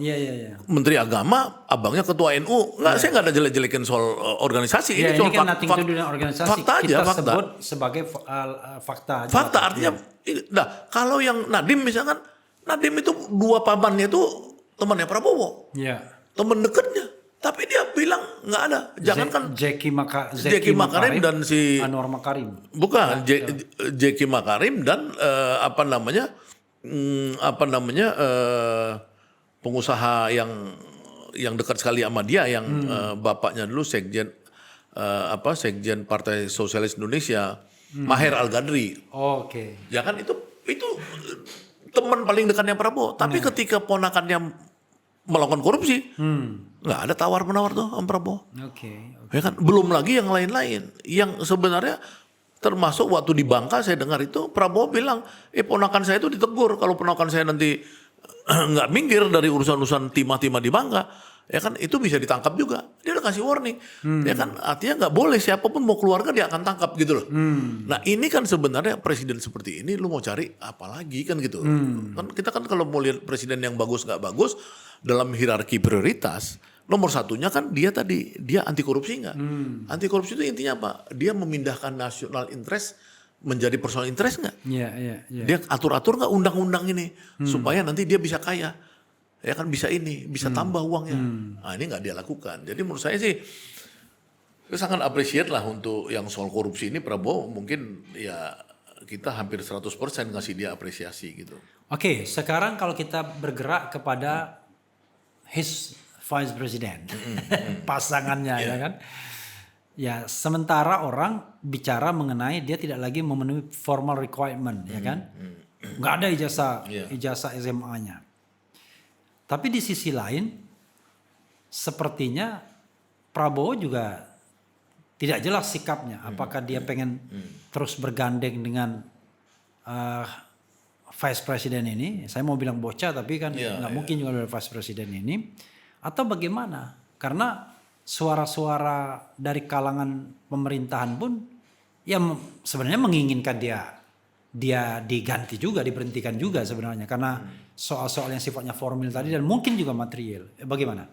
menteri agama, abangnya ketua NU. Nggak, saya nggak ada jelek-jelekin soal organisasi. Ini kan nothing to do dengan organisasi. Fakta aja, kita fakta. sebut sebagai fakta aja. Fakta artinya, nah kalau yang Nadiem misalkan, Nadiem itu 2 pamannya itu temannya Prabowo, teman dekatnya. Tapi dia bilang nggak ada. Jangan kan Zeki Makarim dan si Anwar Makarim. Bukan Zeki Makarim dan pengusaha yang dekat sekali sama dia yang bapaknya dulu sekjen Partai Sosialis Indonesia, Maher Al-Gadri. Ya kan itu teman paling dekatnya Prabowo. Tapi ketika ponakannya melakukan korupsi, nggak ada tawar-menawar tuh sama Prabowo. Ya kan, belum lagi yang lain-lain. Yang sebenarnya termasuk waktu di Bangka saya dengar itu Prabowo bilang, ponakan saya itu ditegur kalau ponakan saya nanti nggak minggir dari urusan-urusan timah-timah di Bangka, ya kan itu bisa ditangkap juga. Dia udah kasih warning, ya kan artinya nggak boleh siapapun mau keluarga dia akan tangkap gitu loh. Nah ini kan sebenarnya presiden seperti ini lu mau cari apa lagi kan gitu. Kan kita kan kalau mau lihat presiden yang bagus nggak bagus dalam hierarki prioritas, nomor satunya kan dia anti korupsi nggak? Anti korupsi itu intinya apa? Dia memindahkan national interest menjadi personal interest nggak? Dia atur-atur nggak undang-undang ini supaya nanti dia bisa kaya, ya kan bisa bisa tambah uangnya. Nah ini nggak dia lakukan. Jadi menurut saya sih sangat appreciate lah untuk yang soal korupsi ini Prabowo mungkin ya kita hampir 100% ngasih dia apresiasi gitu. Oke, sekarang kalau kita bergerak kepada his vice president, pasangannya ya kan. Ya sementara orang bicara mengenai dia tidak lagi memenuhi formal requirement ya kan, nggak ada ijazah SMA-nya. Tapi di sisi lain, sepertinya Prabowo juga tidak jelas sikapnya. Apakah dia pengen terus bergandeng dengan vice president ini? Saya mau bilang bocah, tapi kan nggak mungkin juga dari vice president ini. Atau bagaimana? Karena suara-suara dari kalangan pemerintahan pun, ya sebenarnya menginginkan dia diganti juga, diberhentikan juga sebenarnya. Karena soal-soal yang sifatnya formal tadi dan mungkin juga material. Bagaimana?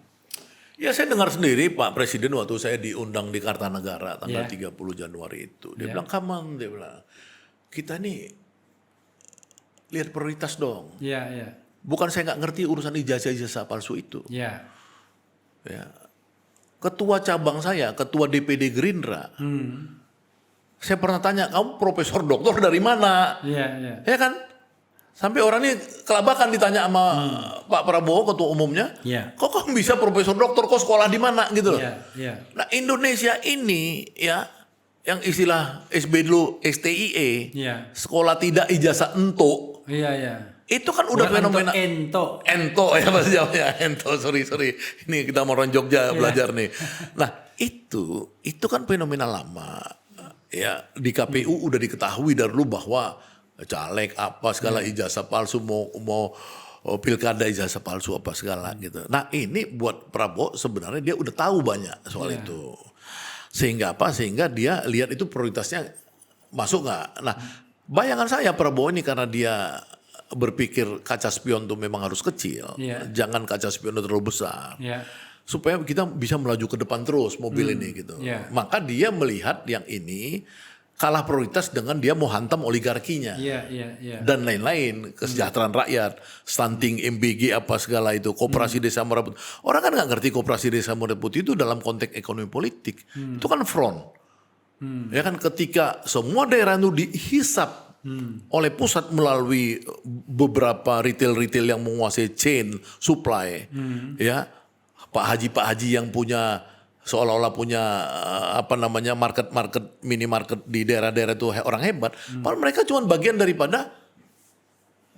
Ya saya dengar sendiri Pak Presiden waktu saya diundang di Kartanegara tanggal 30 Januari itu. Dia bilang, "Kaman," dia bilang, "kita nih lihat prioritas dong." Bukan saya nggak ngerti urusan ijazah palsu itu. Ya. Ketua cabang saya, ketua DPD Gerindra. Saya pernah tanya, "Kamu profesor doktor dari mana?" Ya kan? Sampai orang ini kelabakan ditanya sama Pak Prabowo, ketua umumnya. Kok kamu bisa profesor doktor, kok sekolah di mana gitu loh. Nah, Indonesia ini ya, yang istilah SB dulu STIE, sekolah tidak ijazah ento. Itu kan udah fenomena ento ya Mas jawabnya, ento, sorry. Ini kita mau orang Jogja belajar nih. Nah, itu kan fenomena lama. Ya, di KPU udah diketahui dari dulu bahwa caleg apa segala ijazah palsu, mau pilkada ijazah palsu apa segala gitu. Nah, ini buat Prabowo sebenarnya dia udah tahu banyak soal itu. Sehingga apa? Sehingga dia lihat itu prioritasnya masuk nggak. Nah, bayangan saya Prabowo ini karena dia berpikir kaca spion itu memang harus kecil, jangan kaca spion itu terlalu besar, supaya kita bisa melaju ke depan terus mobil ini gitu. Maka dia melihat yang ini kalah prioritas dengan dia mau hantam oligarkinya dan lain-lain, kesejahteraan rakyat, stunting MBG apa segala itu, koperasi desa Merah Putih. Orang kan nggak ngerti koperasi desa Merah Putih itu dalam konteks ekonomi politik, itu kan front. Ya kan, ketika semua daerah itu dihisap oleh pusat melalui beberapa retail yang menguasai chain supply, ya Pak Haji yang punya seolah-olah punya market minimarket di daerah-daerah itu orang hebat, padahal mereka cuma bagian daripada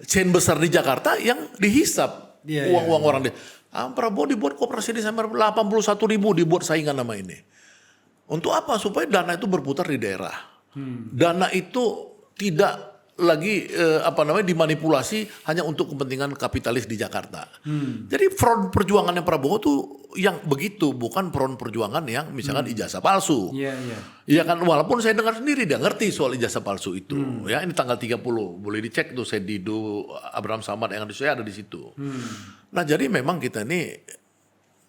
chain besar di Jakarta yang dihisap uang orang dia. Prabowo dibuat koperasi di sampai 81.000 dibuat saingan nama ini. Untuk apa? Supaya dana itu berputar di daerah. Dana itu tidak lagi dimanipulasi hanya untuk kepentingan kapitalis di Jakarta. Jadi front perjuangannya Prabowo tuh yang begitu, bukan front perjuangan yang misalkan ijazah palsu. Iya kan, walaupun saya dengar sendiri dia ngerti soal ijazah palsu itu. Ya, ini tanggal 30 boleh dicek tuh, saya Didu Abraham Samad yang saya ada di situ. Nah, jadi memang kita ini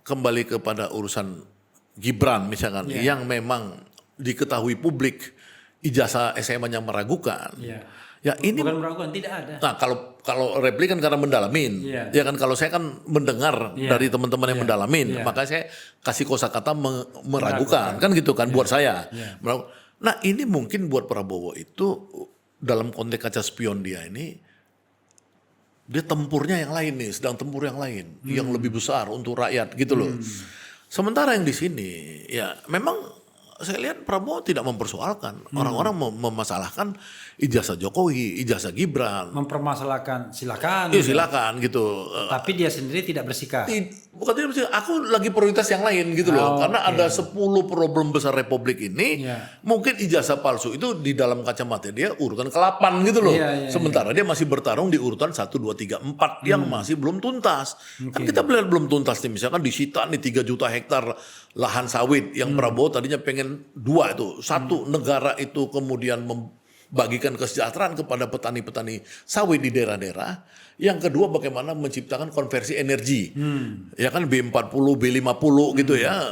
kembali kepada urusan Gibran misalkan yang memang diketahui publik ijazah SMA-nya meragukan. Ya ini bukan meragukan, tidak ada. Nah, kalau replik kan karena mendalamin. Ya kan, kalau saya kan mendengar dari teman-teman yang mendalamin, maka saya kasih kosakata meragukan. Kan gitu kan buat saya. Nah, ini mungkin buat Prabowo itu dalam konteks kaca spion dia ini, dia tempurnya yang lain nih, sedang tempur yang lain, yang lebih besar untuk rakyat gitu loh. Sementara yang di sini ya memang saya lihat Prabowo tidak mempersoalkan. Orang-orang memasalahkan ijazah Jokowi, ijazah Gibran. Mempermasalahkan, silakan. Iya silakan gitu. Tapi dia sendiri tidak bersikap. Bukan tidak bersikap, aku lagi prioritas yang lain gitu loh. Karena ada 10 problem besar Republik ini. Mungkin ijazah palsu itu di dalam kacamata dia urutan ke-8 gitu loh. Sementara dia masih bertarung di urutan 1, 2, 3, 4 yang masih belum tuntas. Kan kita melihat belum tuntas nih, misalkan disita nih 3 juta hektar lahan sawit yang Prabowo tadinya pengen 2 itu. 1 negara itu kemudian membagikan kesejahteraan kepada petani-petani sawit di daerah-daerah. Yang kedua bagaimana menciptakan konversi energi. Ya kan B40, B50 gitu ya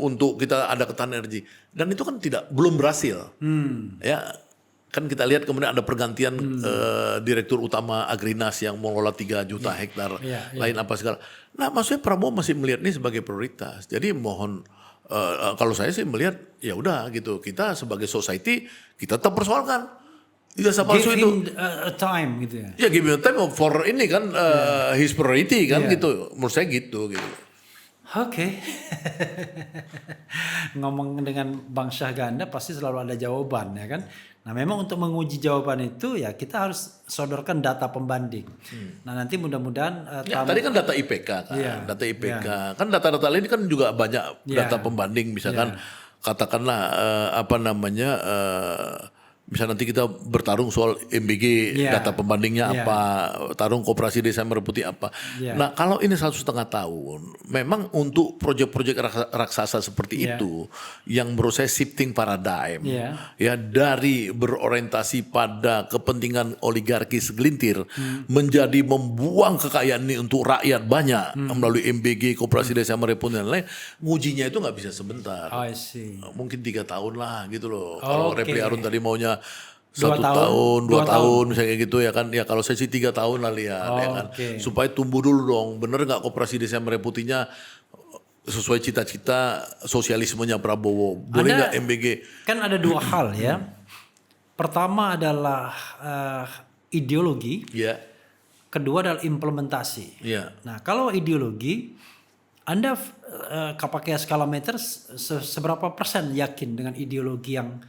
untuk kita ada ketahanan energi. Dan itu kan belum berhasil. Ya kan kita lihat kemudian ada pergantian direktur utama Agrinas yang mengelola 3 juta hektar lain apa segala. Nah, maksudnya Prabowo masih melihat ini sebagai prioritas. Jadi mohon kalau saya sih melihat ya udah gitu, kita sebagai society kita tetap persoalkan ijazah palsu itu. Give him a time gitu ya. Ya give him a time for ini kan his priority kan gitu. Menurut saya gitu. Oke. Ngomong dengan Bang Syahganda pasti selalu ada jawaban ya kan. Nah memang untuk menguji jawaban itu ya kita harus sodorkan data pembanding. Nah nanti mudah-mudahan Ya, tadi kan data IPK kan, Iya, data IPK. Kan data-data lain kan juga banyak Iya. data pembanding, misalkan katakanlah apa namanya, misal nanti kita bertarung soal MBG, Iya. data pembandingnya Iya. apa, tarung Koperasi Desa Merah Putih apa. Iya. Nah kalau ini 1,5 tahun, memang untuk proyek-proyek raksasa seperti Iya. itu, yang menurut saya shifting paradigm, Iya. ya dari berorientasi pada kepentingan oligarki segelintir menjadi membuang kekayaan ini untuk rakyat banyak melalui MBG, Koperasi Desa Merah Putih dan lain, ngujinya itu nggak bisa sebentar. I see. Mungkin 3 tahun lah gitu loh. Kalau Oke. Repli Harun tadi maunya 2 1 tahun, tahun, 2 2 tahun misalnya kayak gitu ya kan. Ya kalau saya sih 3 tahun lah lihat ya kan. Oke. Supaya tumbuh dulu dong. Bener nggak Koperasi Desa Merah Putihnya sesuai cita-cita sosialismenya Prabowo. Boleh nggak MBG? Kan ada 2 hal ya. Pertama adalah ideologi, Ya, kedua adalah implementasi. ya. Nah, kalau ideologi, Anda pakai skala meter seberapa persen yakin dengan ideologi yang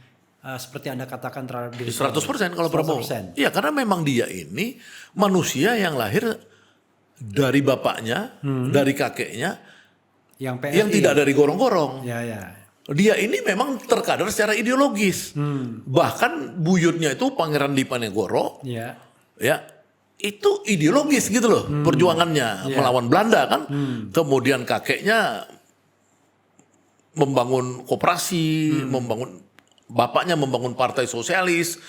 seperti Anda katakan terhadap diri 100% kalau Prabowo. 100%. Iya, karena memang dia ini manusia yang lahir dari bapaknya, dari kakeknya, Yang PRI. yang tidak dari gorong-gorong. Ya, ya. Dia ini memang terkadar secara ideologis. Bahkan buyutnya itu Pangeran Diponegoro, Ya. ya itu ideologis gitu loh perjuangannya melawan Belanda kan. Kemudian kakeknya membangun koperasi, bapaknya membangun partai sosialis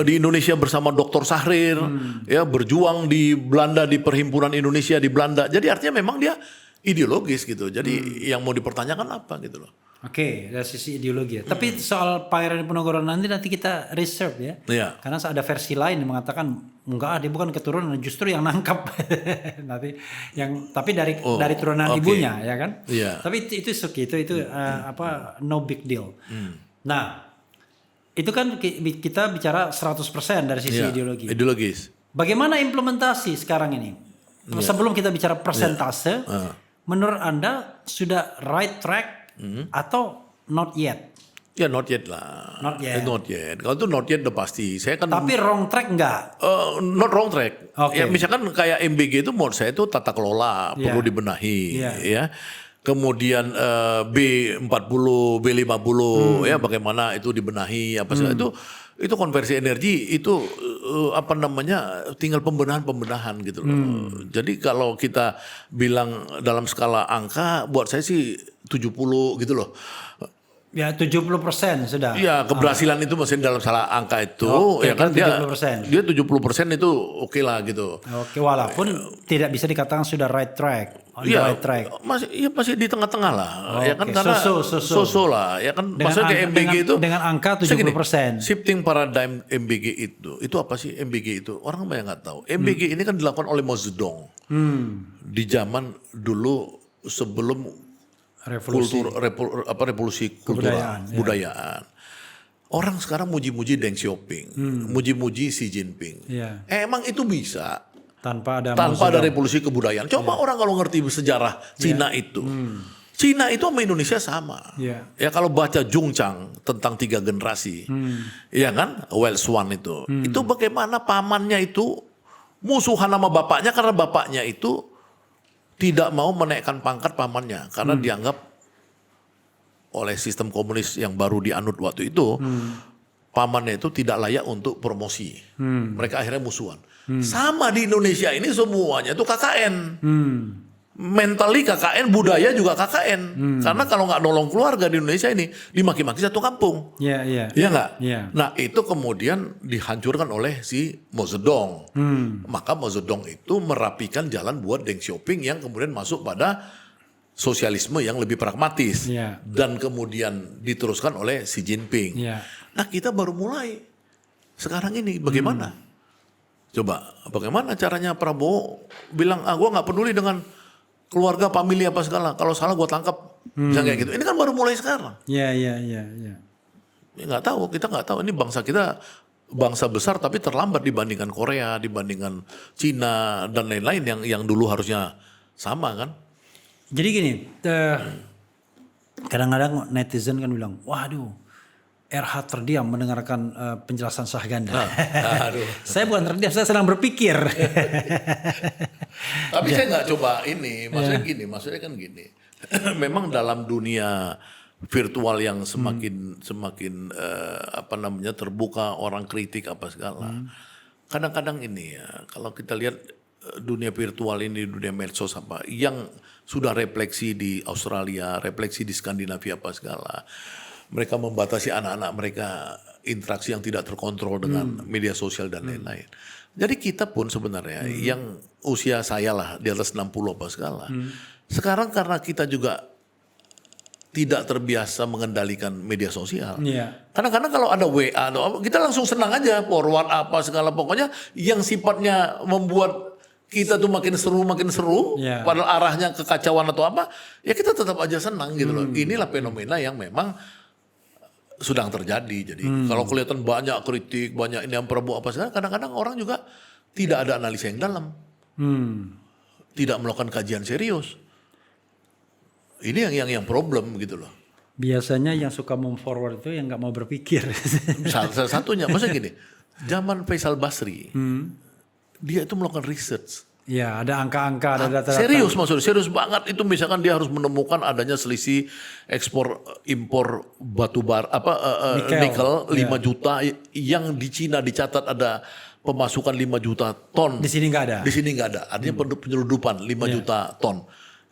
di Indonesia bersama Dr. Sahrir, ya berjuang di Belanda di Perhimpunan Indonesia di Belanda. Jadi artinya memang dia ideologis gitu. Jadi yang mau dipertanyakan apa gitu loh. Oke, dari sisi ideologi ya. Tapi soal Pangeran Diponegoro nanti kita reserve ya. Iya. Karena ada versi lain yang mengatakan enggak, dia bukan keturunan, justru yang nangkap. Nanti tapi dari turunan oke. ibunya ya kan. Iya. Tapi itu oke, itu no big deal. Nah, itu kan kita bicara 100% dari sisi Iya, ideologi. ideologis. Bagaimana implementasi sekarang ini? Sebelum kita bicara persentase, menurut Anda sudah right track atau not yet? Ya not yet lah. Not yet. Not yet. Kalau itu not yet udah pasti. Saya kan Tapi wrong track enggak? not wrong track. Oke. Ya misalkan kayak MBG itu menurut saya itu tata kelola Iya. perlu dibenahi Iya. ya. Kemudian B40, B50 ya bagaimana itu dibenahi apa segala itu konversi energi itu apa namanya tinggal pembenahan gitu loh. Jadi kalau kita bilang dalam skala angka buat saya sih 70 gitu loh. Ya 70% sudah. Iya, keberhasilan itu masih dalam salah angka itu Oke, ya kan dia 70%. dia 70% itu oke lah gitu. Oke, walaupun tidak bisa dikatakan sudah right track, on the Iya, right track. masih di tengah-tengah lah. Ya kan Oke, karena so-so. so-so lah. Ya kan Dengan maksudnya kayak angka- MBG itu dengan angka Segini, 70%. shifting paradigm MBG itu apa sih MBG itu? Orang banyak nggak tahu. MBG ini kan dilakukan oleh Mao Zedong. Di zaman dulu sebelum Revolusi. revolusi kultural Kebudayaan, budayaan. Orang sekarang muji-muji Deng Xiaoping, muji-muji Xi Jinping. Iya. Emang itu bisa Tanpa ada tanpa ada revolusi kebudayaan. Coba orang kalau ngerti sejarah Cina itu. Cina itu sama Indonesia sama. Iya. Ya kalau baca Zhongchang tentang 3 generasi. Ya kan? Wells Swan itu. Itu bagaimana pamannya itu musuhan sama bapaknya karena bapaknya itu tidak mau menaikkan pangkat pamannya karena dianggap oleh sistem komunis yang baru dianut waktu itu pamannya itu tidak layak untuk promosi. Mereka akhirnya musuhan. Sama di Indonesia ini semuanya itu KKN. Mentally KKN, budaya juga KKN. Karena kalau nggak nolong keluarga di Indonesia ini dimaki-maki satu kampung. Iya, iya. Iya nggak? Iya. Nah itu kemudian dihancurkan oleh si Mao Zedong. Maka Mao Zedong itu merapikan jalan buat Deng Xiaoping yang kemudian masuk pada sosialisme yang lebih pragmatis. Iya. Dan kemudian diteruskan oleh Xi Jinping. Iya. Nah kita baru mulai. Sekarang ini bagaimana? Coba bagaimana caranya Prabowo bilang, gue nggak peduli dengan keluarga, famili apa segala. Kalau salah gue tangkap. Misalnya kayak gitu. Ini kan baru mulai sekarang. Iya, iya, iya, iya. Ya nggak tahu, kita nggak tahu. Ini bangsa kita bangsa besar tapi terlambat dibandingkan Korea, dibandingkan Cina dan lain-lain yang dulu harusnya sama kan. Jadi gini, kadang-kadang netizen kan bilang, waduh, RH terdiam mendengarkan penjelasan Syahganda. Aduh. Saya bukan terdiam, saya sedang berpikir. Tapi saya nggak coba ini, maksudnya kan gini. Memang dalam dunia virtual yang semakin terbuka, orang kritik apa segala. Kadang-kadang ini ya, kalau kita lihat dunia virtual ini, dunia medsos apa, yang sudah refleksi di Australia, refleksi di Skandinavia apa segala. Mereka membatasi anak-anak mereka interaksi yang tidak terkontrol dengan media sosial dan lain-lain. Jadi kita pun sebenarnya yang usia saya lah di atas 60 apa segala. Sekarang karena kita juga tidak terbiasa mengendalikan media sosial. Kadang-kadang kalau ada WA kita langsung senang aja forward apa segala, pokoknya yang sifatnya membuat kita tuh makin seru, padahal arahnya kekacauan atau apa, ya kita tetap aja senang gitu loh. Inilah fenomena yang memang sedang terjadi. Jadi kalau kelihatan banyak kritik, banyak ini yang Prabowo apa segala, kadang-kadang orang juga tidak ada analisa yang dalam. Tidak melakukan kajian serius. Ini yang problem gitu loh. Biasanya yang suka memforward itu yang nggak mau berpikir. Salah satunya, maksudnya gini, zaman Faisal Basri, dia itu melakukan research. Ya, ada angka-angka, ada data-data. Serius banget itu, misalkan dia harus menemukan adanya selisih ekspor impor batu bara nikel 5 juta, yang di Cina dicatat ada pemasukan 5 juta ton. Di sini nggak ada. Artinya penyeludupan 5 juta ton.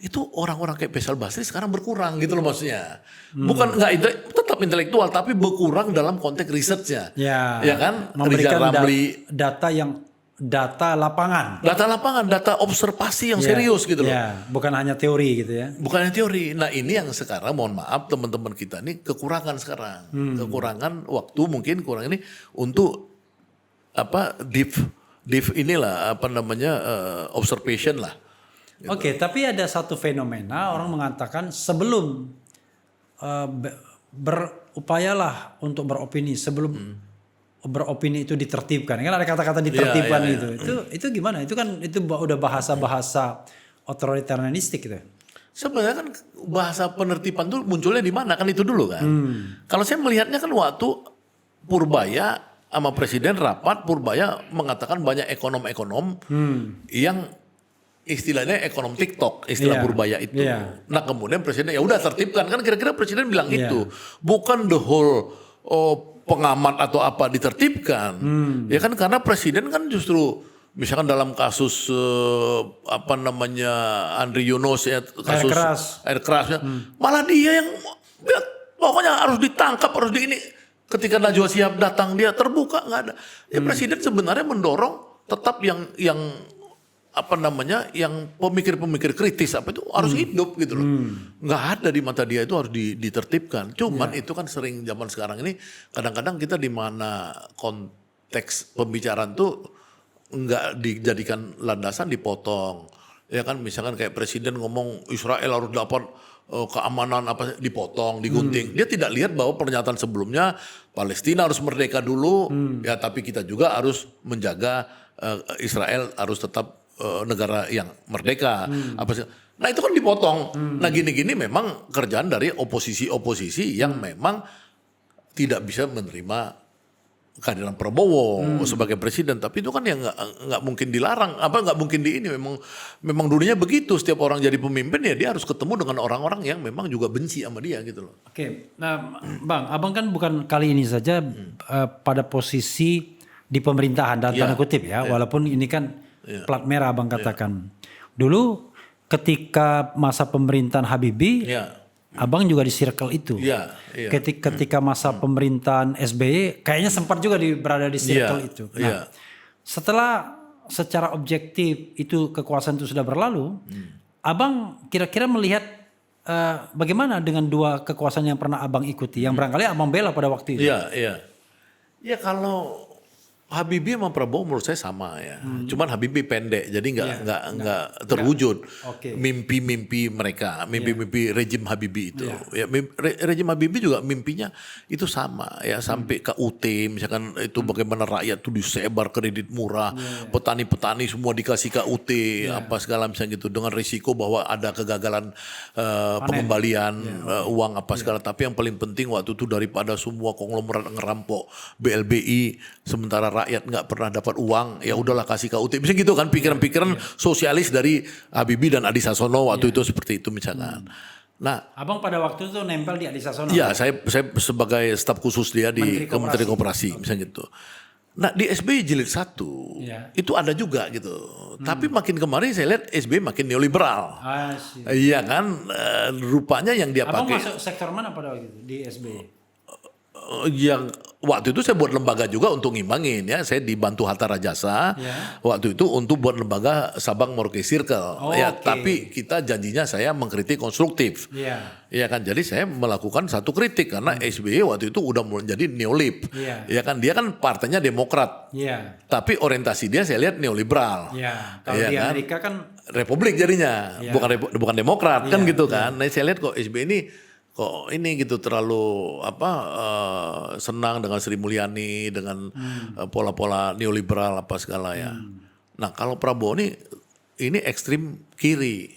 Itu orang-orang kayak Faisal Basri sekarang berkurang gitu loh maksudnya. Bukan tetap intelektual, tapi berkurang dalam konteks risetnya. Ya kan? Memberikan data lapangan. Data observasi yang serius gitu loh. Ya, bukan hanya teori gitu ya. Bukan hanya teori. Nah ini yang sekarang mohon maaf teman-teman kita ini kekurangan sekarang. Kekurangan waktu mungkin kurang ini untuk deep inilah observation lah. Gitu. Oke, tapi ada satu fenomena orang mengatakan sebelum berupayalah untuk beropini sebelum beropini itu ditertibkan. Kan ada kata-kata ditertibkan gitu. Itu gimana? Itu kan itu udah bahasa-bahasa otoritarianistik gitu. Sebenarnya kan bahasa penertiban itu munculnya di mana? Kan itu dulu kan. Kalau saya melihatnya kan waktu Purbaya sama presiden rapat, Purbaya mengatakan banyak ekonom-ekonom yang istilahnya ekonom TikTok, istilah Purbaya itu. Nah kemudian presiden ya udah tertibkan, kan kira-kira presiden bilang itu. Bukan the whole pengamat atau apa ditertibkan. Ya kan karena presiden kan justru misalkan dalam kasus Andri Yunus ya, kasus air keras malah dia yang pokoknya harus ditangkap, harus di ini. Ketika Najwa Shihab datang dia terbuka, nggak ada. Ya presiden sebenarnya mendorong tetap yang pemikir-pemikir kritis apa itu harus hidup gitu loh. Nggak ada di mata dia itu harus ditertibkan. Cuman itu kan sering zaman sekarang ini kadang-kadang kita di mana konteks pembicaraan tuh nggak dijadikan landasan, dipotong. Ya kan misalkan kayak presiden ngomong Israel harus dapat keamanan apa, dipotong, digunting. Dia tidak lihat bahwa pernyataan sebelumnya Palestina harus merdeka dulu, ya tapi kita juga harus menjaga Israel harus tetap negara yang merdeka. Nah itu kan dipotong. Nah gini-gini memang kerjaan dari oposisi yang memang tidak bisa menerima kehadiran Prabowo sebagai presiden, tapi itu kan yang nggak mungkin dilarang, nggak mungkin di ini, memang dunianya begitu, setiap orang jadi pemimpin ya dia harus ketemu dengan orang-orang yang memang juga benci sama dia gitu loh. Oke, nah Bang, abang kan bukan kali ini saja pada posisi di pemerintahan dan tanda kutip ya, walaupun ini kan plat merah abang katakan. Dulu ketika masa pemerintahan Habibie, abang juga di circle itu. Ketika masa pemerintahan SBY, kayaknya sempat juga berada di circle itu. Nah, setelah secara objektif itu kekuasaan itu sudah berlalu, abang kira-kira melihat bagaimana dengan dua kekuasaan yang pernah abang ikuti, yang barangkali abang bela pada waktu itu? Ya kalau Habibie sama Prabowo menurut saya sama ya. Cuman Habibie pendek, jadi nggak terwujud Oke. mimpi-mimpi mereka, mimpi-mimpi rejim Habibie itu. Ya, rejim Habibie juga mimpinya itu sama ya, sampai ke UT misalkan itu bagaimana rakyat tuh disebar kredit murah, petani-petani semua dikasih ke UT apa segala misalnya gitu, dengan risiko bahwa ada kegagalan pengembalian uang apa segala. Tapi yang paling penting waktu itu daripada semua konglomerat ngerampok BLBI sementara rakyat nggak pernah dapat uang, ya udahlah kasih ke UT. Bisa gitu kan pikiran-pikiran sosialis dari Habibie dan Adi Sasono waktu itu seperti itu misalkan. Nah, Abang pada waktu itu nempel di Adi Sasono. iya saya sebagai staf khusus dia di Kementerian Koperasi misalnya gitu. Nah di SBY jilid 1 itu ada juga gitu. Tapi makin kemarin saya lihat SBY makin neoliberal. Iya kan, rupanya yang dia Abang pakai. masuk sektor mana pada waktu itu di SBY? Yang waktu itu saya buat lembaga juga untuk ngimbangin ya, saya dibantu Hatta Rajasa waktu itu untuk buat lembaga Sabang Merauke Circle tapi kita janjinya saya mengkritik konstruktif ya kan, jadi saya melakukan satu kritik karena SBY waktu itu udah menjadi neolib ya kan, dia kan partainya Demokrat tapi orientasi dia saya lihat neoliberal kalau di kan? Amerika kan Republik jadinya bukan Demokrat kan gitu kan. Nah saya lihat kok SBY ini kok ini gitu terlalu senang dengan Sri Mulyani dengan pola-pola neoliberal apa segala ya. Nah kalau Prabowo ini ekstrim kiri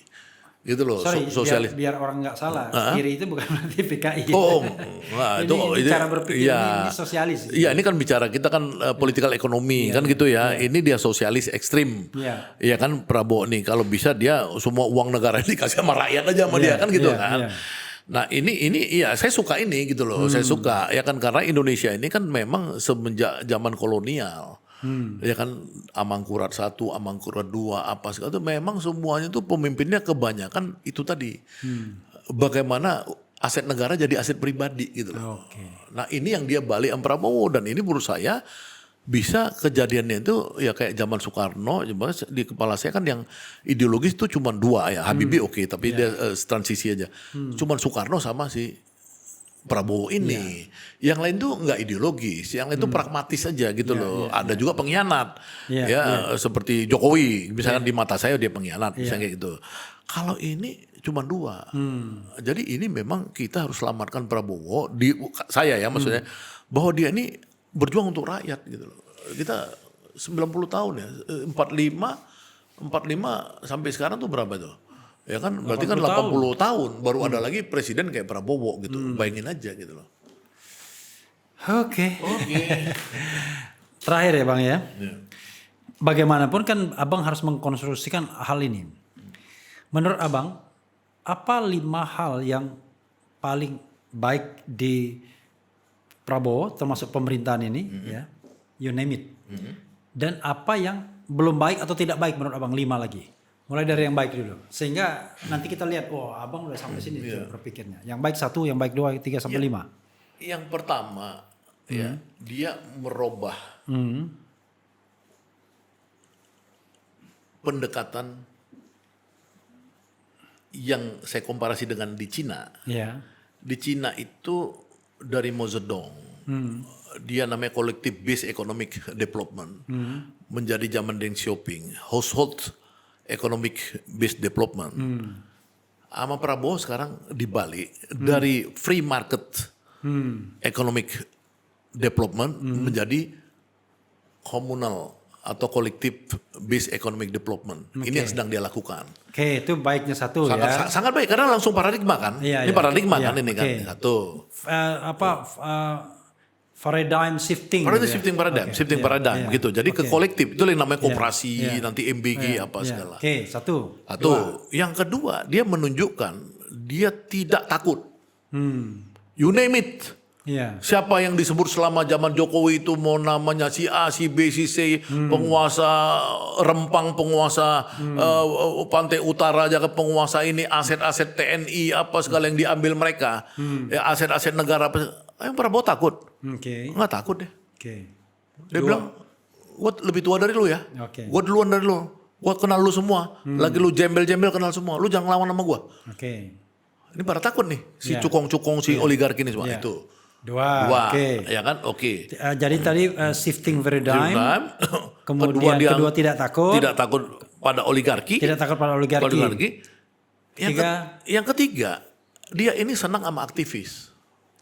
gitu loh. Sorry, sosialis. biar orang nggak salah, kiri itu bukan berarti PKI. Nah, ini cara berpikir ini sosialis. Iya, ini kan bicara kita kan political ekonomi kan gitu ya. Ini dia sosialis ekstrim. Iya kan Prabowo nih kalau bisa dia semua uang negara dikasih sama rakyat aja sama dia kan gitu kan. Nah ini ya saya suka ini gitu loh, saya suka ya kan karena Indonesia ini kan memang semenjak zaman kolonial ya kan, Amangkurat 1, Amangkurat 2 apa segala itu memang semuanya tuh pemimpinnya kebanyakan itu tadi bagaimana aset negara jadi aset pribadi gitu loh. Nah ini yang dia balik sama Prabowo dan ini menurut saya bisa kejadiannya itu ya kayak zaman Soekarno, di kepala saya kan yang ideologis itu cuma 2 ya, Habibie tapi dia transisi aja. Cuman Soekarno sama si Prabowo ini. Yang lain tuh nggak ideologis, yang lain tuh pragmatis aja gitu loh. Ada juga pengkhianat. Seperti Jokowi, misalkan di mata saya dia pengkhianat misalnya kayak gitu. Kalau ini cuma 2. Jadi ini memang kita harus selamatkan Prabowo saya ya maksudnya bahwa dia ini berjuang untuk rakyat gitu loh. Kita 90 tahun ya, 45 sampai sekarang tuh berapa tuh? Ya kan berarti kan 80 tahun baru ada lagi presiden kayak Prabowo gitu. Bayangin aja gitu loh. Oke. Terakhir ya Bang ya. Bagaimanapun kan Abang harus mengkonstruksikan hal ini. Menurut Abang, apa 5 hal yang paling baik di Prabowo termasuk pemerintahan ini ya, you name it. Dan apa yang belum baik atau tidak baik menurut Abang, 5 lagi. Mulai dari yang baik dulu. Sehingga nanti kita lihat, Abang udah sampai sini berpikirnya. Yang baik 1, yang baik 2, 3 sampai 5. Yang pertama ya, dia merubah pendekatan yang saya komparasi dengan di Cina. Di Cina itu dari Mao Zedong, dia namanya Collective Based Economic Development, menjadi zaman Deng Xiaoping, Household Economic Based Development. Sama Prabowo sekarang dibalik dari Free Market Economic Development menjadi Communal atau Collective Based Economic Development. Ini yang sedang dia lakukan. Itu baiknya 1 sangat baik karena langsung paradigma kan. Ini paradigma kan ini kan. 1. Paradigm shifting. Shifting paradigm gitu. Jadi ke kolektif itu yang namanya koperasi, nanti MBG apa segala. 1. Yang kedua, dia menunjukkan dia tidak takut. You name it. Siapa yang disebut selama zaman Jokowi itu mau namanya si A, si B, si C, penguasa Rempang, penguasa Pantai Utara, jaga penguasa ini, aset-aset TNI apa segala yang diambil mereka, aset-aset negara. Yang Prabowo takut? Nggak takut deh. Dia bilang, gue lebih tua dari lu ya, gue duluan dari lu, gue kenal lu semua, lagi lu jembel-jembel kenal semua, lu jangan lawan sama gue. Ini pada takut nih, si cukong-cukong, si oligarki ini semua itu. Dua. Oke. Ya kan? Oke. Jadi tadi shifting paradigm. Kemudian kedua tidak takut. Tidak takut pada oligarki. Tidak takut pada oligarki. Yang ketiga, dia ini senang sama aktivis.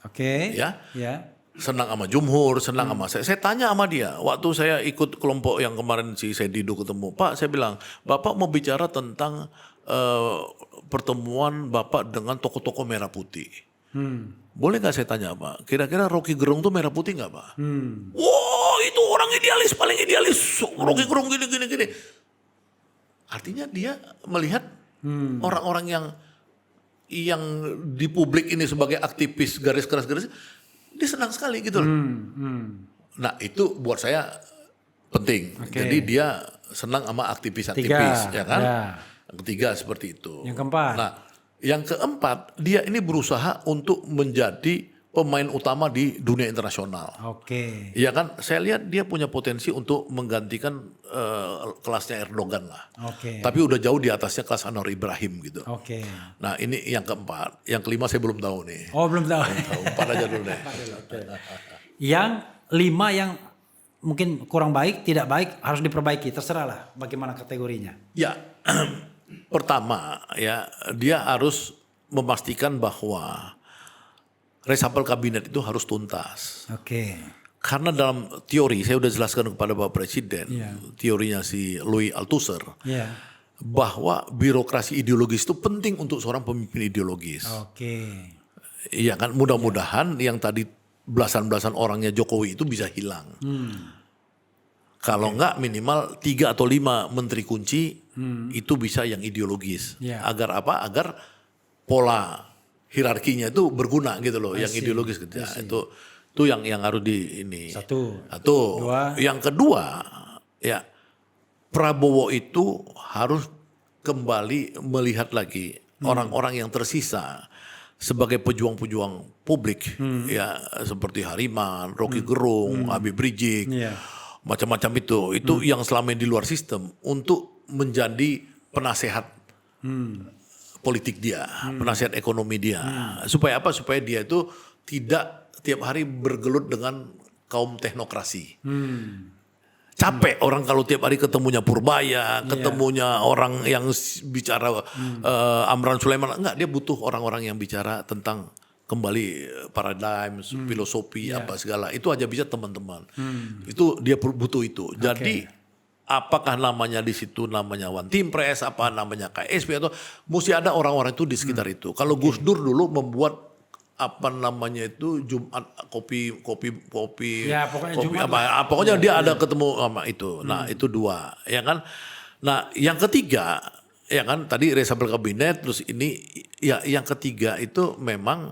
Oke. Ya. Ya. Senang sama Jumhur, senang sama saya. Saya tanya sama dia, waktu saya ikut kelompok yang kemarin si Sedido ketemu, Pak, saya bilang, Bapak mau bicara tentang pertemuan Bapak dengan tokoh-tokoh merah putih. Boleh nggak saya tanya Pak, kira-kira Rocky Gerung tuh merah putih nggak Pak? Wow, itu orang idealis, paling idealis. Rocky Gerung gini. Artinya dia melihat orang-orang yang di publik ini sebagai aktivis garis keras, dia senang sekali gitu loh. Nah itu buat saya penting. Jadi dia senang sama aktivis-aktivis, ya kan? Ya. Yang ketiga seperti itu. Yang keempat. Nah, yang keempat, dia ini berusaha untuk menjadi pemain utama di dunia internasional. Oke. Ya kan, saya lihat dia punya potensi untuk menggantikan kelasnya Erdogan lah. Oke. Tapi udah jauh di atasnya kelas Anwar Ibrahim gitu. Oke. Nah ini yang keempat, yang kelima saya belum tahu nih. Oh belum tahu. Empat aja dulu deh. Yang lima yang mungkin kurang baik, tidak baik harus diperbaiki. Terserah lah bagaimana kategorinya. Ya, pertama ya dia harus memastikan bahwa reshuffle kabinet itu harus tuntas. Oke. Karena dalam teori, saya sudah jelaskan kepada Bapak Presiden, teorinya si Louis Althusser, bahwa birokrasi ideologis itu penting untuk seorang pemimpin ideologis. Oke. Iya kan, mudah-mudahan yang tadi belasan-belasan orangnya Jokowi itu bisa hilang. Kalau enggak minimal 3 atau 5 menteri kunci itu bisa yang ideologis. Agar apa? Agar pola hierarkinya itu berguna gitu loh, yang ideologis gitu. Itu yang harus di ini. Satu. Dua. Yang kedua, ya Prabowo itu harus kembali melihat lagi orang-orang yang tersisa sebagai pejuang-pejuang publik, ya seperti Hariman, Rocky Gerung, Habib Rizik, macam-macam itu yang selama ini di luar sistem untuk menjadi penasehat politik dia, penasihat ekonomi dia. Supaya apa? Supaya dia itu tidak tiap hari bergelut dengan kaum teknokrasi. Capek orang kalau tiap hari ketemunya Purbaya, ketemunya orang yang bicara Amran Sulaiman. Enggak, dia butuh orang-orang yang bicara tentang kembali paradigm, filosofi, apa segala. Itu aja bisa teman-teman. Itu dia butuh itu. Jadi apakah namanya di situ namanya One Team Press, apa namanya KSP atau mesti ada orang-orang itu di sekitar itu. Kalau Gus Dur dulu membuat apa namanya itu Jumat kopi ya, pokoknya kopi Jumat apa pokoknya dia ada ketemu sama itu. Nah, itu dua, ya kan. Nah, yang ketiga ya kan tadi reshuffle kabinet terus ini ya yang ketiga itu memang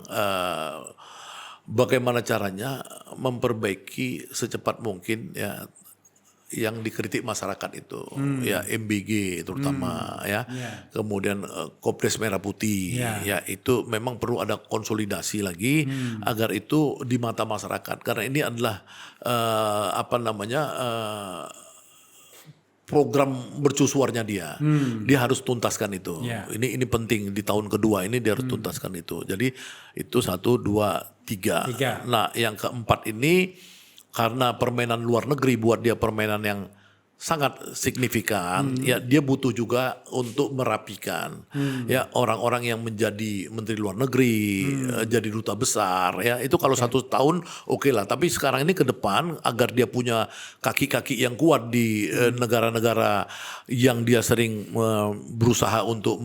bagaimana caranya memperbaiki secepat mungkin ya yang dikritik masyarakat itu ya MBG terutama kemudian Kopdes Merah Putih ya itu memang perlu ada konsolidasi lagi agar itu di mata masyarakat karena ini adalah program mercusuarnya dia harus tuntaskan itu ini penting di tahun kedua ini dia harus tuntaskan itu jadi itu 1, 2, 3. Nah yang keempat ini karena permainan luar negeri buat dia permainan yang sangat signifikan, ya dia butuh juga untuk merapikan ya orang-orang yang menjadi menteri luar negeri, jadi duta besar ya itu kalau 1 tahun oke lah, tapi sekarang ini ke depan agar dia punya kaki-kaki yang kuat di negara-negara yang dia sering berusaha untuk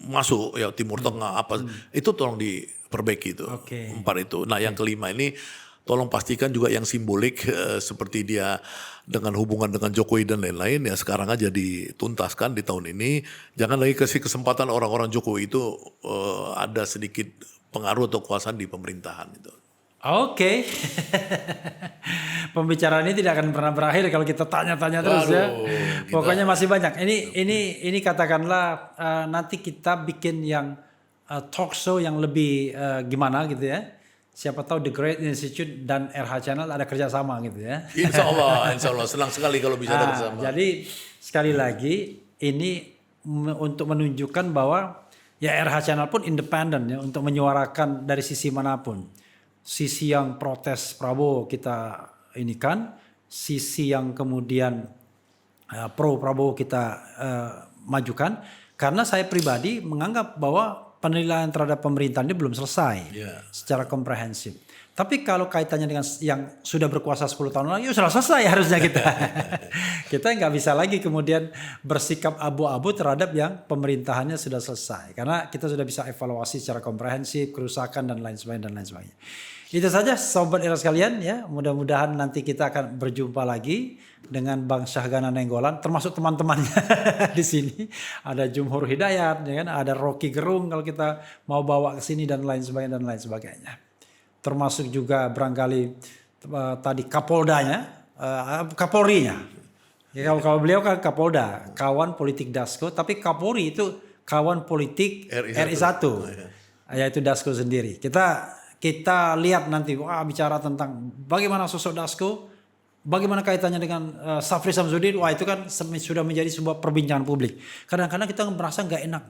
masuk ya Timur Tengah apa itu tolong diperbaiki itu 4 itu. Nah yang kelima ini tolong pastikan juga yang simbolik seperti dia dengan hubungan dengan Jokowi dan lain-lain ya sekarang aja dituntaskan di tahun ini. Jangan lagi kasih kesempatan orang-orang Jokowi itu ada sedikit pengaruh atau kekuasaan di pemerintahan itu. Oke. Pembicaraan ini tidak akan pernah berakhir kalau kita tanya-tanya terus ya. Pokoknya masih banyak. Ini katakanlah nanti kita bikin yang talk show yang lebih gimana gitu ya. Siapa tahu The Great Institute dan RH Channel ada kerjasama gitu ya. Insya Allah senang sekali kalau bisa ada kerjasama. Jadi sekali lagi ini untuk menunjukkan bahwa ya RH Channel pun independen ya untuk menyuarakan dari sisi manapun. sisi yang protes Prabowo kita inikan, sisi yang kemudian pro Prabowo kita majukan, karena saya pribadi menganggap bahwa penilaian terhadap pemerintahan ini belum selesai secara komprehensif. Tapi kalau kaitannya dengan yang sudah berkuasa 10 tahun lagi, sudah selesai harusnya kita. Kita nggak bisa lagi kemudian bersikap abu-abu terhadap yang pemerintahannya sudah selesai. Karena kita sudah bisa evaluasi secara komprehensif, kerusakan dan lain sebagainya. Itu saja Sobat Era sekalian ya. Mudah-mudahan nanti kita akan berjumpa lagi dengan Bang Syahgana Nenggolan, termasuk teman-temannya di sini. Ada Jumhur Hidayat, ya kan? Ada Rocky Gerung kalau kita mau bawa ke sini dan lain sebagainya. Termasuk juga barangkali tadi Kapoldanya, Kapolrinya. Ya, kalau beliau kan Kapolda, kawan politik Dasko, tapi Kapolri itu kawan politik RI1. Yaitu Dasko sendiri. Kita lihat nanti bicara tentang bagaimana sosok Dasko, bagaimana kaitannya dengan Safri Samsudin. Itu kan sudah menjadi sebuah perbincangan publik. Kadang-kadang kita merasa nggak enak.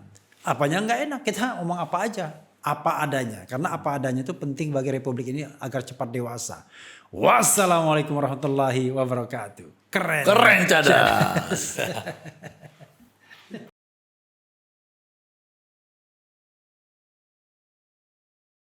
Apanya nggak enak? Kita ngomong apa aja. Apa adanya, karena apa adanya itu penting bagi Republik ini agar cepat dewasa. Wassalamualaikum warahmatullahi wabarakatuh. Keren cadas.